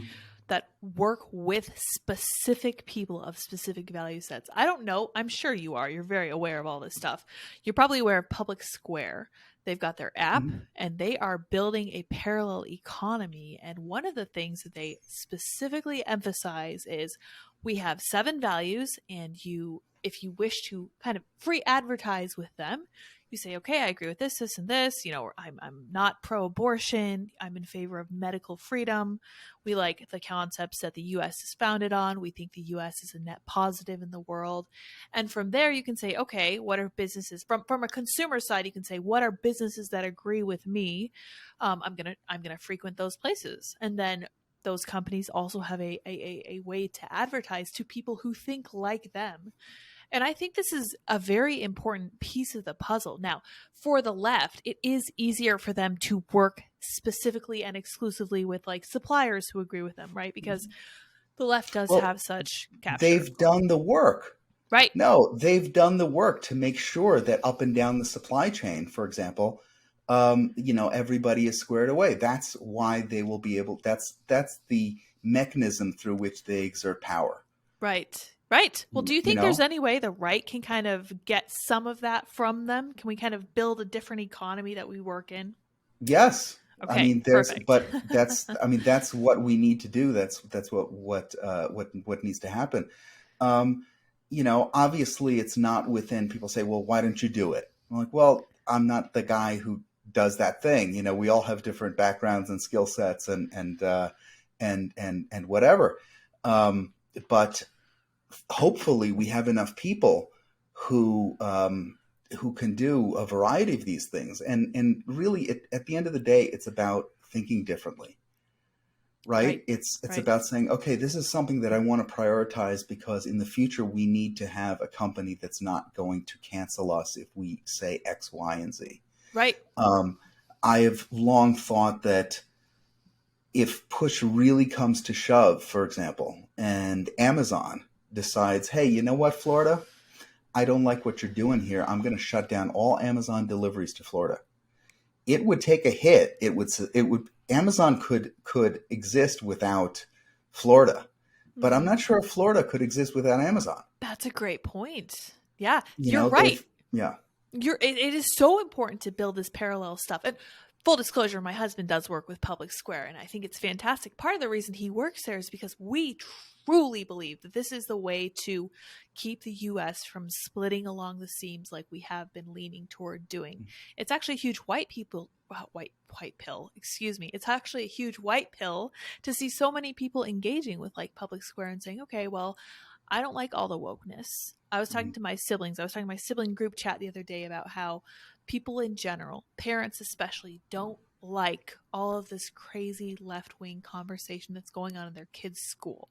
work with specific people of specific value sets. I don't know. I'm sure you are. You're very aware of all this stuff. You're probably aware of Public Square. They've got their app and they are building a parallel economy. And one of the things that they specifically emphasize is we have 7 values, and if you wish to kind of free advertise with them, you say, okay, I agree with this, this, and this. I'm not pro-abortion. I'm in favor of medical freedom. We like the concepts that the U.S. is founded on. We think the U.S. is a net positive in the world. And from there, you can say, okay, what are businesses from a consumer side? You can say, what are businesses that agree with me? I'm gonna frequent those places, and then those companies also have a way to advertise to people who think like them. And I think this is a very important piece of the puzzle. Now, for the left, it is easier for them to work specifically and exclusively with like suppliers who agree with them, right? Because the left does have such capture. They've done the work. Right. No, they've done the work to make sure that up and down the supply chain, for example, everybody is squared away. That's why they will be able, that's the mechanism through which they exert power. Right. Right. Well, do you think there's any way the right can kind of get some of that from them? Can we kind of build a different economy that we work in? Yes. Okay, I mean, perfect. that's what we need to do. That's what needs to happen. Obviously it's not within, people say, well, why don't you do it? I'm like, well, I'm not the guy who does that thing. We all have different backgrounds and skill sets and whatever. But hopefully we have enough people who can do a variety of these things. And really at the end of the day, it's about thinking differently, right? It's about saying, okay, this is something that I want to prioritize because in the future we need to have a company that's not going to cancel us if we say X, Y, and Z. Right. I have long thought that if push really comes to shove, for example, and Amazon decides, hey, you know what, Florida? I don't like what you're doing here. I'm going to shut down all Amazon deliveries to Florida. It would take a hit. Amazon could exist without Florida, but I'm not sure if Florida could exist without Amazon. That's a great point. Yeah, you're right. Yeah. It is so important to build this parallel stuff. And full disclosure, my husband does work with Public Square, and I think it's fantastic. Part of the reason he works there is because we truly believe that this is the way to keep the U.S. from splitting along the seams like we have been leaning toward doing. It's actually a huge white pill. It's actually a huge white pill to see so many people engaging with like Public Square and saying, okay, well, I don't like all the wokeness. I was talking to my siblings. I was talking to my sibling group chat the other day about how people in general, parents especially, don't like all of this crazy left-wing conversation that's going on in their kids' school.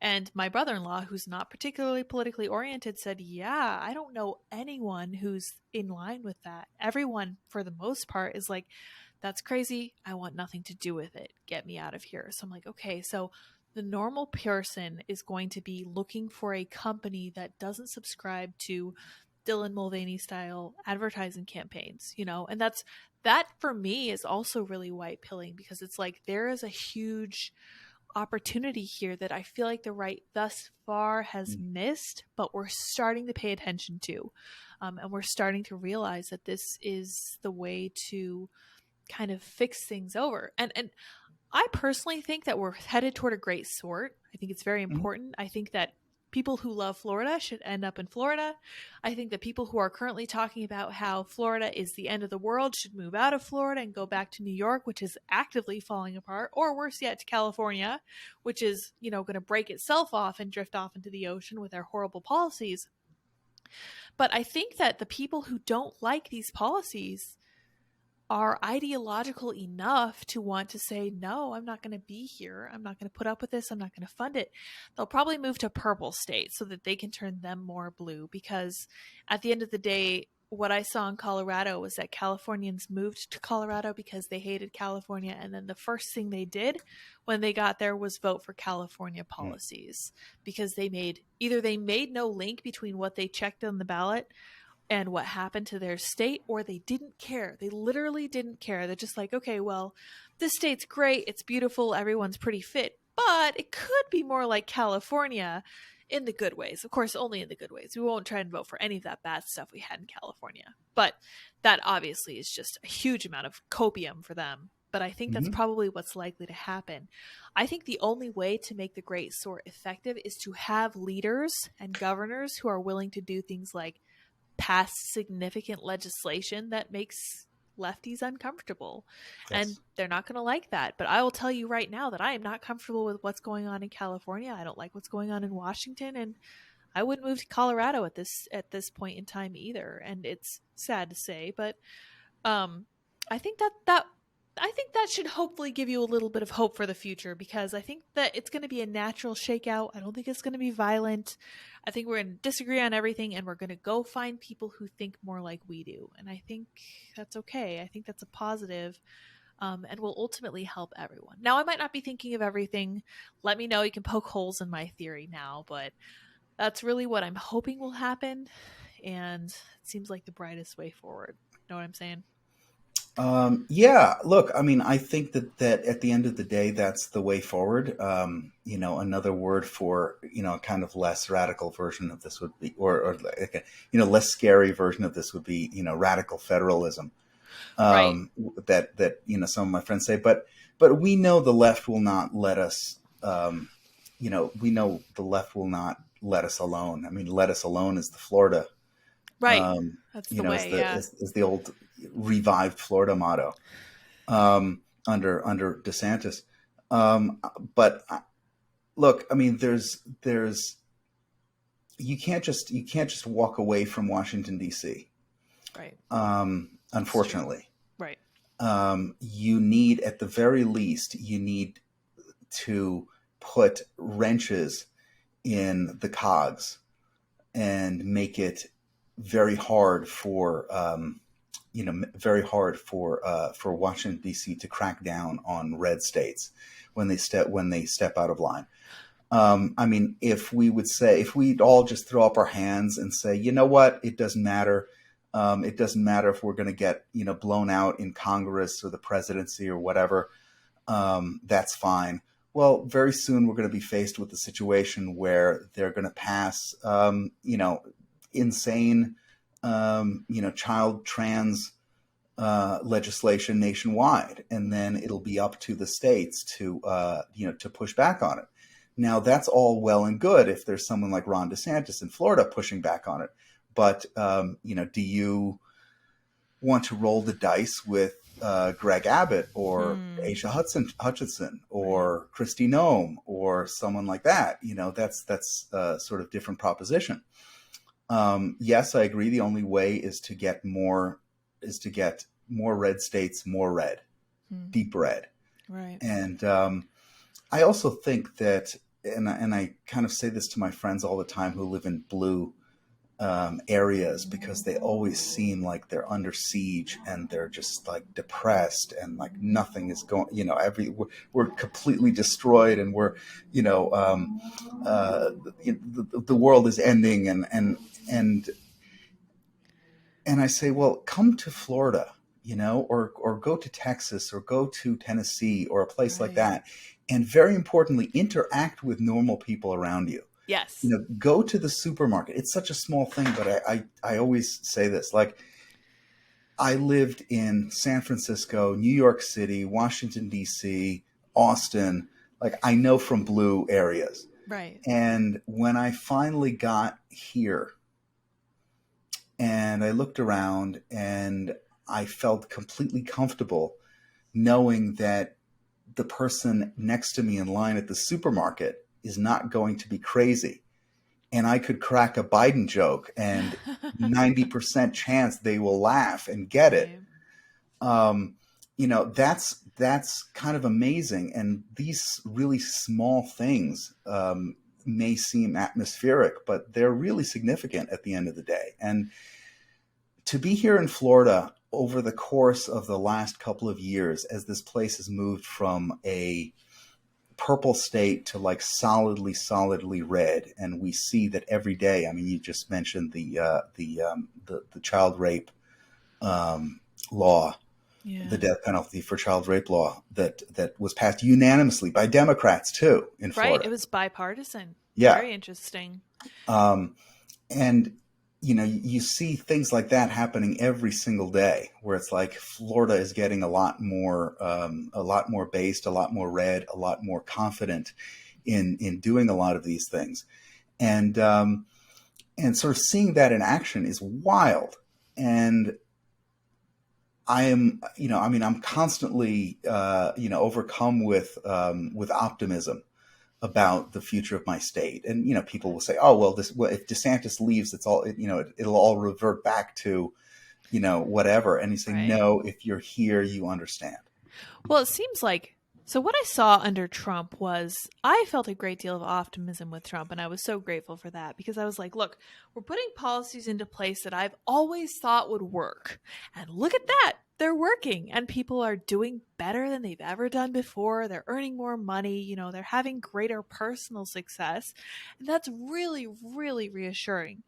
And my brother-in-law, who's not particularly politically oriented, said, yeah, I don't know anyone who's in line with that. Everyone, for the most part, is like, that's crazy. I want nothing to do with it. Get me out of here. So I'm like, okay, so the normal person is going to be looking for a company that doesn't subscribe to Dylan Mulvaney style advertising campaigns, and that for me is also really white pilling, because it's like there is a huge opportunity here that I feel like the right thus far has missed, but we're starting to pay attention to, and we're starting to realize that this is the way to kind of fix things over. And I personally think that we're headed toward a great sort. I think it's very important. I think that people who love Florida should end up in Florida. I think that people who are currently talking about how Florida is the end of the world should move out of Florida and go back to New York, which is actively falling apart, or worse yet, to California, which is, going to break itself off and drift off into the ocean with their horrible policies. But I think that the people who don't like these policies are ideological enough to want to say, no, I'm not going to be here. I'm not going to put up with this. I'm not going to fund it. They'll probably move to purple states so that they can turn them more blue, because at the end of the day, what I saw in Colorado was that Californians moved to Colorado because they hated California. And then the first thing they did when they got there was vote for California policies, because they made no link between what they checked on the ballot and what happened to their state, or they didn't care. They literally didn't care. They're just like, okay, well, this state's great. It's beautiful. Everyone's pretty fit, but it could be more like California in the good ways. Of course, only in the good ways. We won't try and vote for any of that bad stuff we had in California. But that obviously is just a huge amount of copium for them. But I think that's probably what's likely to happen. I think the only way to make the Great Sort effective is to have leaders and governors who are willing to do things like pass significant legislation that makes lefties uncomfortable. Yes. And they're not going to like that. But I will tell you right now that I am not comfortable with what's going on in California. I don't like what's going on in Washington, and I wouldn't move to Colorado at this point in time either. And it's sad to say, but I think that should hopefully give you a little bit of hope for the future, because I think that it's going to be a natural shakeout. I don't think it's going to be violent. I think we're going to disagree on everything, and we're going to go find people who think more like we do. And I think that's okay. I think that's a positive, and will ultimately help everyone. Now, I might not be thinking of everything. Let me know. You can poke holes in my theory now, but that's really what I'm hoping will happen. And it seems like the brightest way forward. Know what I'm saying? Yeah, look, I mean, I think that at the end of the day, that's the way forward. Another word for, a kind of less radical version of this would be, or like a, less scary version of this would be, radical federalism. Right. That, some of my friends say, but we know the left will not let us, we know the left will not let us alone. I mean, let us alone is the Florida. Right. That's the way, is the old revived Florida motto under DeSantis. But look, I mean, there's you can't just walk away from Washington, D.C. Right. Unfortunately. Right. You need, at the very least, to put wrenches in the cogs and make it very hard for Washington D.C. to crack down on red states when they step out of line. I mean, if we'd all just throw up our hands and say, you know what, it doesn't matter. It doesn't matter if we're going to get blown out in Congress or the presidency or whatever. That's fine. Well, very soon we're going to be faced with a situation where they're going to pass, insane, child trans legislation nationwide, and then it'll be up to the states to push back on it. Now, that's all well and good if there's someone like Ron DeSantis in Florida pushing back on it, but do you want to roll the dice with Greg Abbott or Asa Hutchinson or Kristi Noem or someone like that? That's a sort of different proposition. Yes, I agree. The only way is to get more red states, more red, deep red. Right. And I also think that, and I kind of say this to my friends all the time who live in blue areas, because they always seem like they're under siege and they're just like depressed and like nothing is going, we're completely destroyed and we're, the world is ending and I say, well, come to Florida, or go to Texas or go to Tennessee or a place like that. And very importantly, interact with normal people around you. Yes. Go to the supermarket. It's such a small thing, but I always say this. Like, I lived in San Francisco, New York City, Washington, D.C., Austin. Like, I know from blue areas. Right. And when I finally got here and I looked around and I felt completely comfortable knowing that the person next to me in line at the supermarket is not going to be crazy and I could crack a Biden joke and 90% chance they will laugh and get it. Right. That's kind of amazing. And these really small things may seem atmospheric, but they're really significant at the end of the day. And to be here in Florida over the course of the last couple of years, as this place has moved from a purple state to like solidly red, and we see that every day. I mean, you just mentioned the child rape law, the death penalty for child rape law that was passed unanimously by Democrats too in Florida. Right, it was bipartisan. Yeah, very interesting. And you see things like that happening every single day, where it's like Florida is getting a lot more based, a lot more red, a lot more confident in doing a lot of these things, and sort of seeing that in action is wild. And I'm constantly overcome with optimism about the future of my state. And, people will say, oh, well, if DeSantis leaves, it'll all revert back to, whatever. And you say, right. No, if you're here, you understand. Well, it seems like, so what I saw under Trump was, I felt a great deal of optimism with Trump. And I was so grateful for that, because I was like, look, we're putting policies into place that I've always thought would work. And look at that. They're working, and people are doing better than they've ever done before. They're earning more money. They're having greater personal success. And that's really, really reassuring.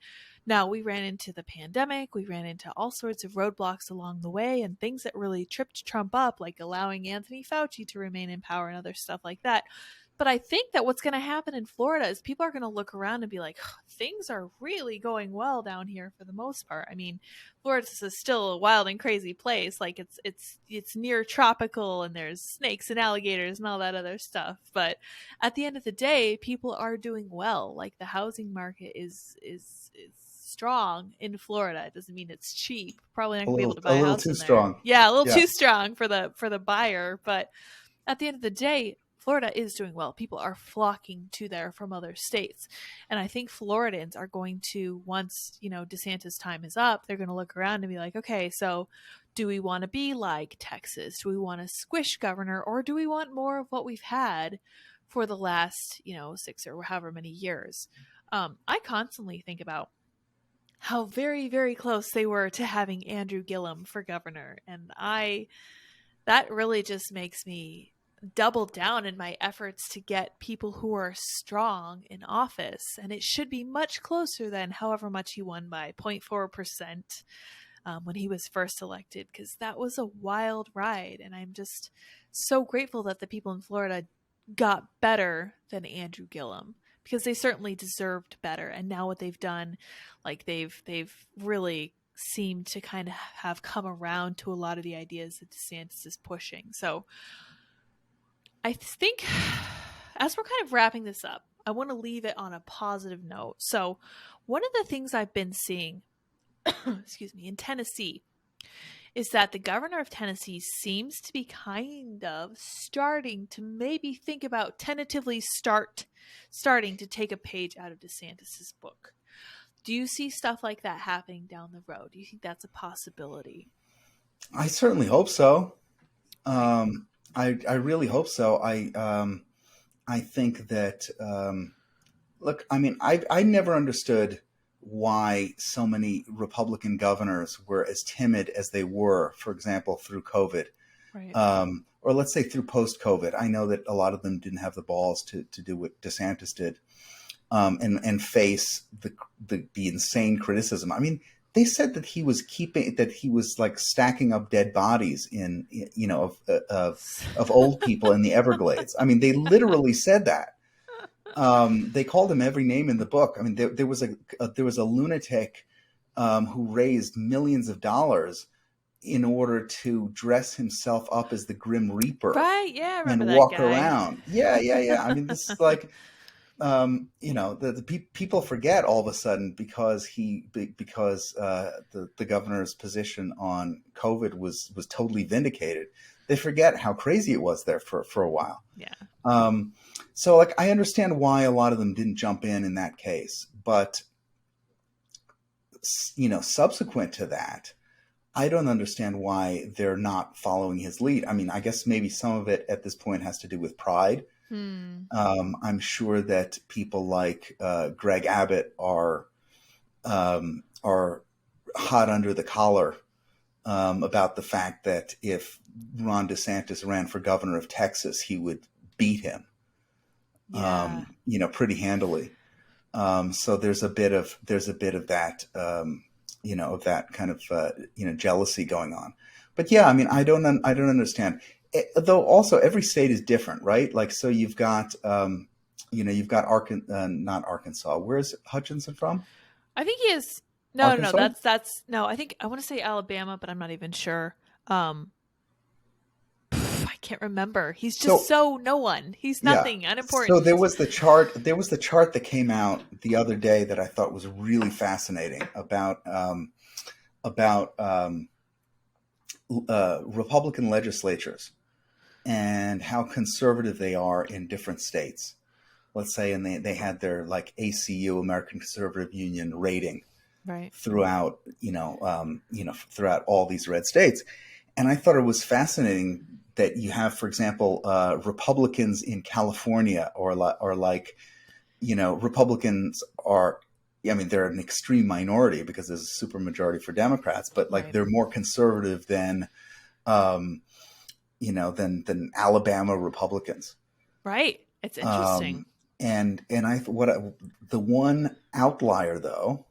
Now, we ran into the pandemic. We ran into all sorts of roadblocks along the way, and things that really tripped Trump up, like allowing Anthony Fauci to remain in power and other stuff like that. But I think that what's going to happen in Florida is people are going to look around and be like, oh, things are really going well down here for the most part. I mean, Florida is still a wild and crazy place. Like it's near tropical, and there's snakes and alligators and all that other stuff. But at the end of the day, people are doing well. Like the housing market is strong in Florida. It doesn't mean it's cheap. Probably not going to be able to buy a house in there. Strong. Yeah, a little too strong for the buyer. But at the end of the day, Florida is doing well. People are flocking to there from other states. And I think Floridans are going to, once, DeSantis' time is up, they're going to look around and be like, okay, so do we want to be like Texas? Do we want a squish governor, or do we want more of what we've had for the last, 6 or however many years? I constantly think about how very, very close they were to having Andrew Gillum for governor. And that really just makes me double down in my efforts to get people who are strong in office. And it should be much closer than however much he won by 0.4% when he was first elected, because that was a wild ride. And I'm just so grateful that the people in Florida got better than Andrew Gillum, because they certainly deserved better. And now what they've done, like they've really seemed to kind of have come around to a lot of the ideas that DeSantis is pushing. So I think as we're kind of wrapping this up, I want to leave it on a positive note. So one of the things I've been seeing, in Tennessee, is that the governor of Tennessee seems to be kind of starting to maybe think about tentatively starting to take a page out of DeSantis's book. Do you see stuff like that happening down the road? Do you think that's a possibility? I certainly hope so. I really hope so. I think that, look, I mean, I never understood why so many Republican governors were as timid as they were, for example, through COVID, right. Or let's say through post-COVID. I know that a lot of them didn't have the balls to do what DeSantis did, and face the insane criticism. I mean, they said that he was like stacking up dead bodies of old people in the Everglades. I mean, they literally said that. They called him every name in the book. I mean, there was a lunatic who raised millions of dollars in order to dress himself up as the Grim Reaper, right? Yeah, I remember and that walk guy. around. Yeah. I mean, this is like, people forget all of a sudden because the governor's position on COVID was totally vindicated. They forget how crazy it was there for a while. Yeah. So like I understand why a lot of them didn't jump in that case, but subsequent to that, I don't understand why they're not following his lead. I mean, I guess maybe some of it at this point has to do with pride. I'm sure that people like Greg Abbott are hot under the collar about the fact that if Ron DeSantis ran for governor of Texas, he would beat him, pretty handily. So there's a bit of that, of that kind of jealousy going on. But yeah, I mean, I don't understand. Though also every state is different, right? Like, so you've got, you've got not Arkansas. Where's Hutchinson from? I think he is. No, Arkansas? no. I think I want to say Alabama, but I'm not even sure. I can't remember. He's just no one. He's nothing, unimportant. So there was the chart that came out the other day that I thought was really fascinating about Republican legislatures and how conservative they are in different states. Let's say, and they had their like ACU, American Conservative Union rating, right, throughout throughout all these red states. And I thought it was fascinating that you have, for example, Republicans in California or like, Republicans are, I mean, they're an extreme minority because there's a super majority for Democrats, but like they're more conservative than Alabama Republicans. Right. It's interesting. And the one outlier though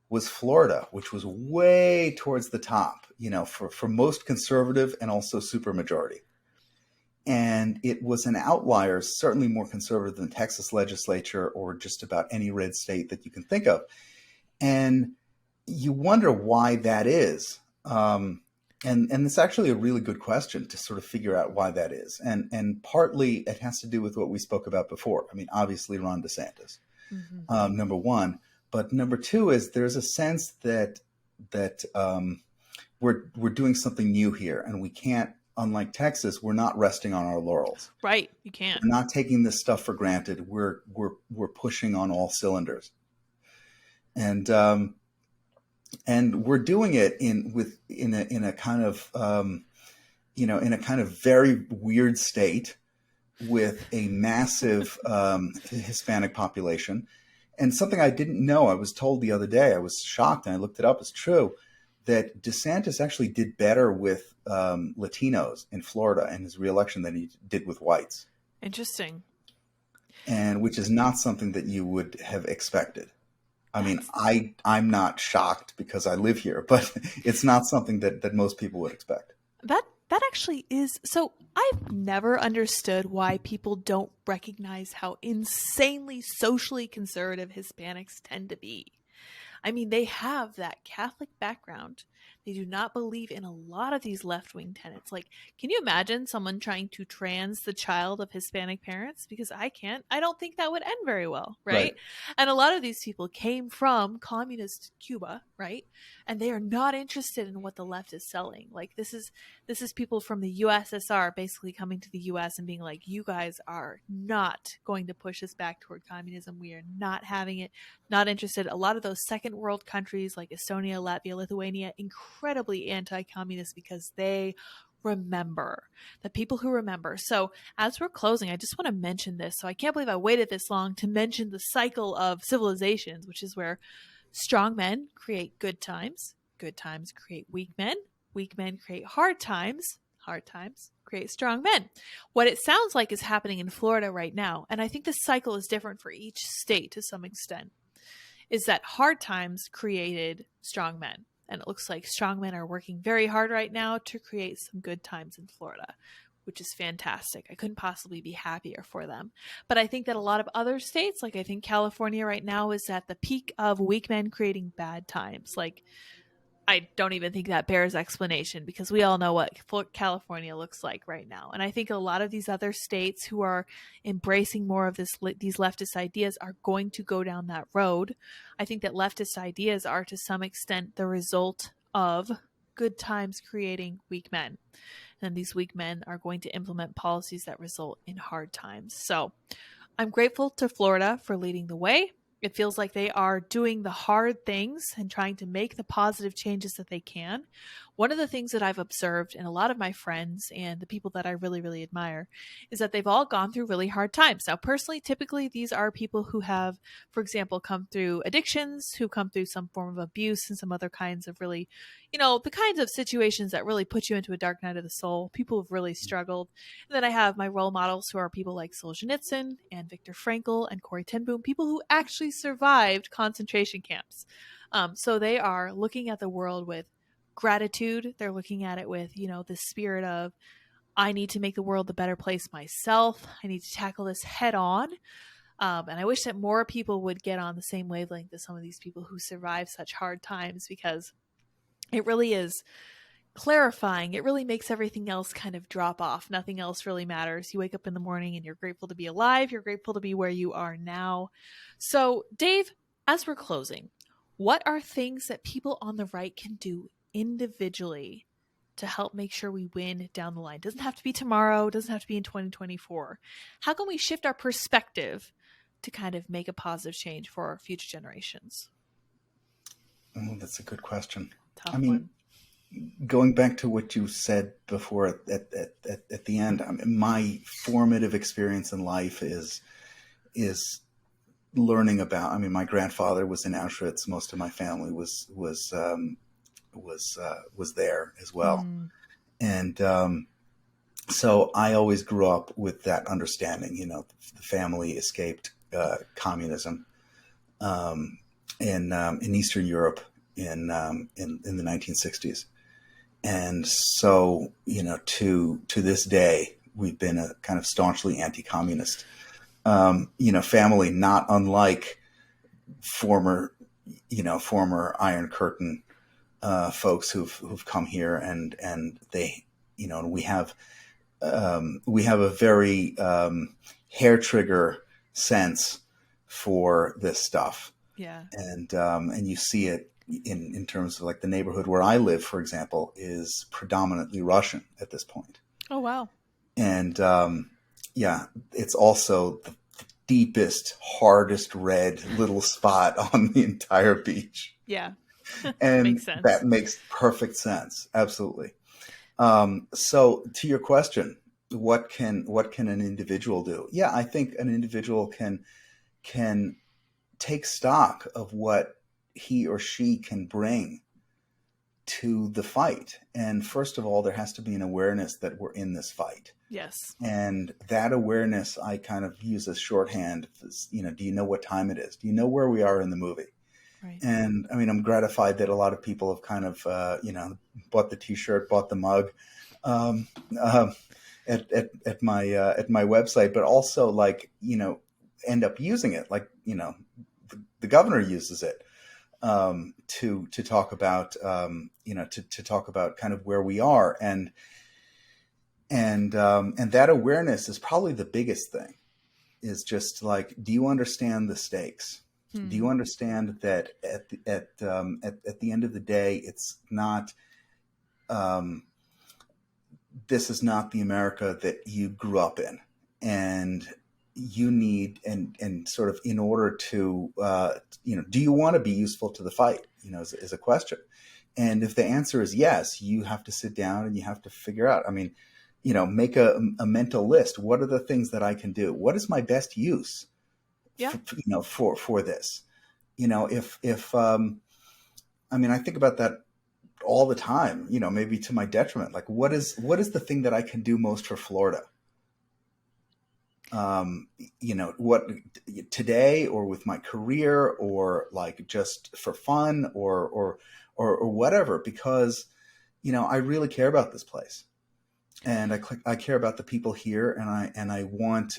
was Florida, which was way towards the top, for most conservative and also supermajority. And it was an outlier, certainly more conservative than Texas legislature or just about any red state that you can think of. And you wonder why that is. And it's actually a really good question to sort of figure out why that is. And partly it has to do with what we spoke about before. I mean, obviously Ron DeSantis, number one. But number two is there's a sense that we're doing something new here, and we can't. Unlike Texas, we're not resting on our laurels. Right, you can't. We're not taking this stuff for granted. We're pushing on all cylinders, and we're doing it in a kind of very weird state with a massive Hispanic population. And something I didn't know, I was told the other day, I was shocked, and I looked it up, it's true, that DeSantis actually did better with Latinos in Florida in his reelection than he did with whites. Interesting. And which is not something that you would have expected. I mean, I'm not shocked because I live here, but it's not something that most people would expect. That actually is. So I've never understood why people don't recognize how insanely socially conservative Hispanics tend to be. I mean, they have that Catholic background. They do not believe in a lot of these left-wing tenets. Like, can you imagine someone trying to trans the child of Hispanic parents? Because I can't. I don't think that would end very well, right? And a lot of these people came from communist Cuba, right? And they are not interested in what the left is selling. Like, this is people from the USSR basically coming to the US and being like, you guys are not going to push us back toward communism. We are not having it. Not interested. A lot of those second world countries like Estonia, Latvia, Lithuania, incredibly anti-communist because they remember, the people who remember. So as we're closing, I just want to mention this. So I can't believe I waited this long to mention the cycle of civilizations, which is where strong men create good times create weak men create hard times create strong men. What it sounds like is happening in Florida right now, and I think the cycle is different for each state to some extent, is that hard times created strong men. And it looks like strong men are working very hard right now to create some good times in Florida, which is fantastic. I couldn't possibly be happier for them. But I think that a lot of other states, like I think California right now is at the peak of weak men creating bad times. Like I don't even think that bears explanation, because we all know what California looks like right now. And I think a lot of these other states who are embracing more of these leftist ideas are going to go down that road. I think that leftist ideas are to some extent the result of good times creating weak men. And these weak men are going to implement policies that result in hard times. So I'm grateful to Florida for leading the way. It feels like they are doing the hard things and trying to make the positive changes that they can. One of the things that I've observed in a lot of my friends and the people that I really, really admire is that they've all gone through really hard times. Now, personally, typically these are people who have, for example, come through addictions, who come through some form of abuse and some other kinds of really, the kinds of situations that really put you into a dark night of the soul. People have really struggled. And then I have my role models who are people like Solzhenitsyn and Viktor Frankl and Corrie ten Boom, people who actually survived concentration camps. So they are looking at the world with gratitude. They're looking at it with, the spirit of, I need to make the world a better place myself. I need to tackle this head on. And I wish that more people would get on the same wavelength as some of these people who survive such hard times, because it really is clarifying. It really makes everything else kind of drop off. Nothing else really matters. You wake up in the morning and you're grateful to be alive. You're grateful to be where you are now. So, Dave, as we're closing, what are things that people on the right can do individually to help make sure we win down the line? It doesn't have to be tomorrow. It doesn't have to be in 2024. How can we shift our perspective to kind of make a positive change for our future generations? Oh, that's a good question. Tough one. Going back to what you said before at the end, my formative experience in life is learning about. My grandfather was in Auschwitz. Most of my family was there as well, and so I always grew up with that understanding. The family escaped communism in Eastern Europe in the 1960s. And so, to this day, we've been a kind of staunchly anti-communist, family, not unlike former Iron Curtain folks who've come here, and they, we have a very hair trigger sense for this stuff. Yeah. And you see it in terms of like the neighborhood where I live, for example, is predominantly Russian at this point. Oh, wow. And it's also the deepest, hardest red little spot on the entire beach. Yeah. And makes sense. That makes perfect sense. Absolutely. So to your question, what can an individual do? Yeah, I think an individual can take stock of what he or she can bring to the fight. And first of all, there has to be an awareness that we're in this fight. Yes. And that awareness I kind of use as shorthand. Do you know what time it is? Do you know where we are in the movie? Right. And I'm gratified that a lot of people have kind of, bought the T-shirt, bought the mug at my website, but also end up using it. The governor uses it to talk about to talk about kind of where we are, and that awareness is probably the biggest thing. Is just do you understand the stakes? Do you understand that at the end of the day, it's not this is not the America that you grew up in, and you need and sort of in order to do you want to be useful to the fight, is a question. And if the answer is yes, you have to sit down and you have to figure out, make a mental list. What are the things that I can do? What is my best use for this? I think about that all the time, maybe to my detriment. What is the thing that I can do most for Florida? What today, or with my career, or just for fun, or whatever, because I really care about this place, and I care about the people here, and I want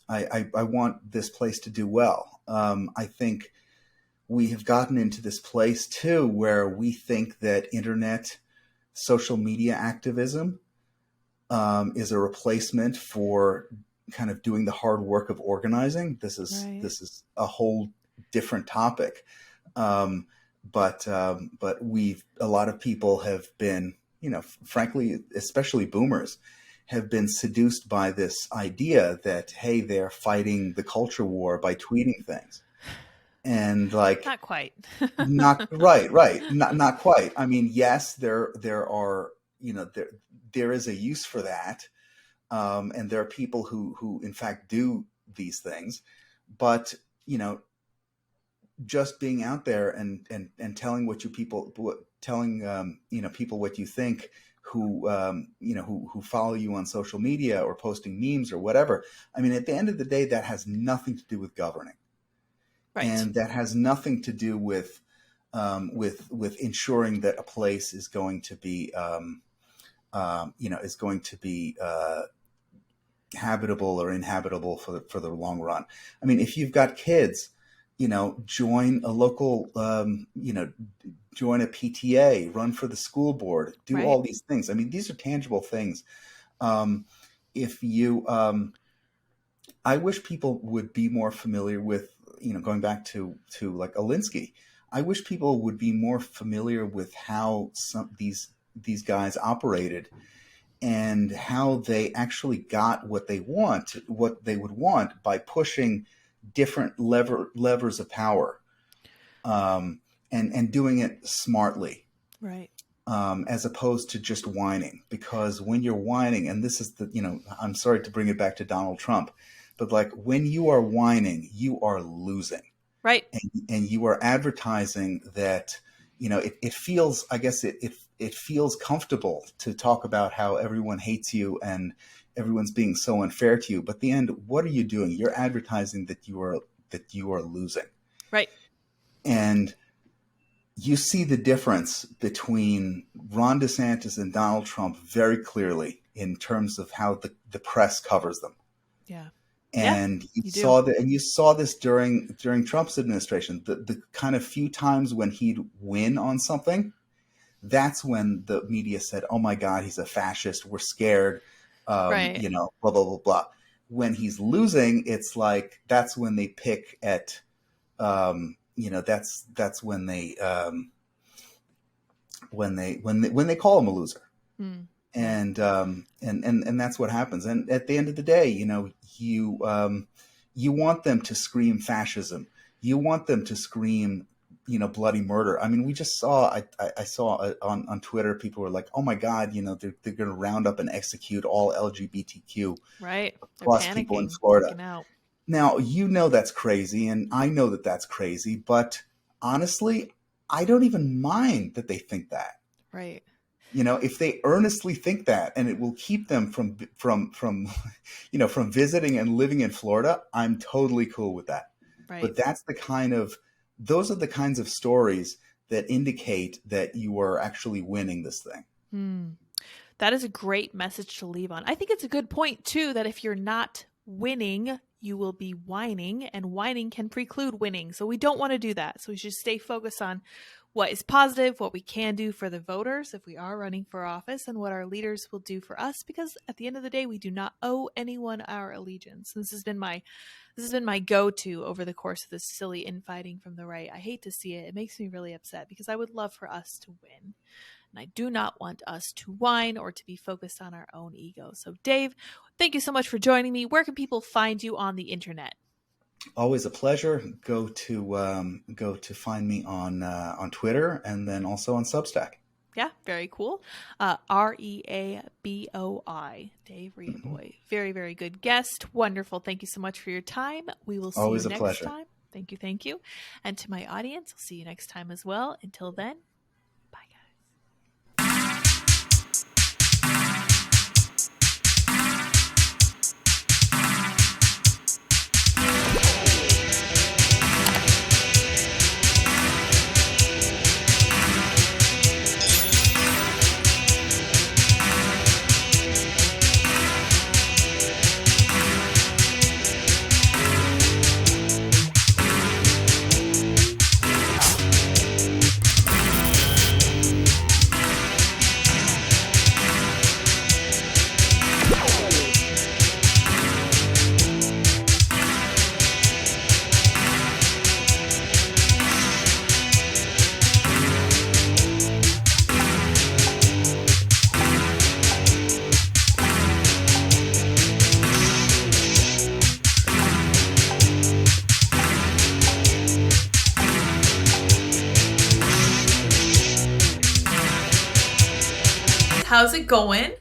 I want this place to do well. I think we have gotten into this place too where we think that internet social media activism is a replacement for kind of doing the hard work of organizing. This is a whole different topic. But a lot of people have been, frankly, especially boomers, have been seduced by this idea that, hey, they're fighting the culture war by tweeting things. And like, not quite. Not right. Not quite. I mean, yes, there are, there is a use for that. And there are people who in fact do these things, but, just being out there and telling people what you think, who follow you on social media or posting memes or whatever. I mean, at the end of the day, that has nothing to do with governing. Right. And that has nothing to do with ensuring that a place is going to be, habitable or inhabitable for the long run. I mean, if you've got kids, join a local, join a PTA, run for the school board, do all these things. I mean, these are tangible things. I wish people would be more familiar with, going back to like Alinsky, I wish people would be more familiar with how these guys operated and how they actually got what they would want by pushing different levers of power, and doing it smartly, right? As opposed to just whining. Because when you're whining, and this is I'm sorry to bring it back to Donald Trump, but like when you are whining, you are losing, right? And you are advertising that it feels, I guess it feels comfortable to talk about how everyone hates you and everyone's being so unfair to you. But at the end, what are you doing? You're advertising that you are losing. Right. And you see the difference between Ron DeSantis and Donald Trump very clearly in terms of how the press covers them. Yeah. And you saw that, and you saw this during Trump's administration. The kind of few times when he'd win on something, that's when the media said, "Oh my God, he's a fascist. We're scared." Blah blah blah blah. When he's losing, it's like that's when they pick at, that's when they call him a loser. Mm. And that's what happens. And at the end of the day, you want them to scream fascism. You want them to scream, bloody murder. I mean, we just saw, I saw on Twitter, people were like, oh my God, they're going to round up and execute all LGBTQ plus people in Florida. Now, that's crazy. And I know that that's crazy, but honestly, I don't even mind that they think that. Right. If they earnestly think that, and it will keep them from visiting and living in Florida, I'm totally cool with that. Right. But those are the kinds of stories that indicate that you are actually winning this thing. That is a great message to leave on. I think it's a good point too, that if you're not winning, you will be whining, and whining can preclude winning. So we don't want to do that. So we should stay focused on what is positive, what we can do for the voters if we are running for office, and what our leaders will do for us, because at the end of the day, we do not owe anyone our allegiance. This has been my go-to over the course of this silly infighting from the right. I hate to see it. It makes me really upset because I would love for us to win. And I do not want us to whine or to be focused on our own ego. So Dave, thank you so much for joining me. Where can people find you on the internet? Always a pleasure. Go to find me on Twitter, and then also on Substack. Yeah, very cool. Reaboi, Dave Reaboi. Mm-hmm. Very, very good guest. Wonderful. Thank you so much for your time. We will see you next pleasure. Time. Thank you. And to my audience, I'll see you next time as well. Until then. How's it going?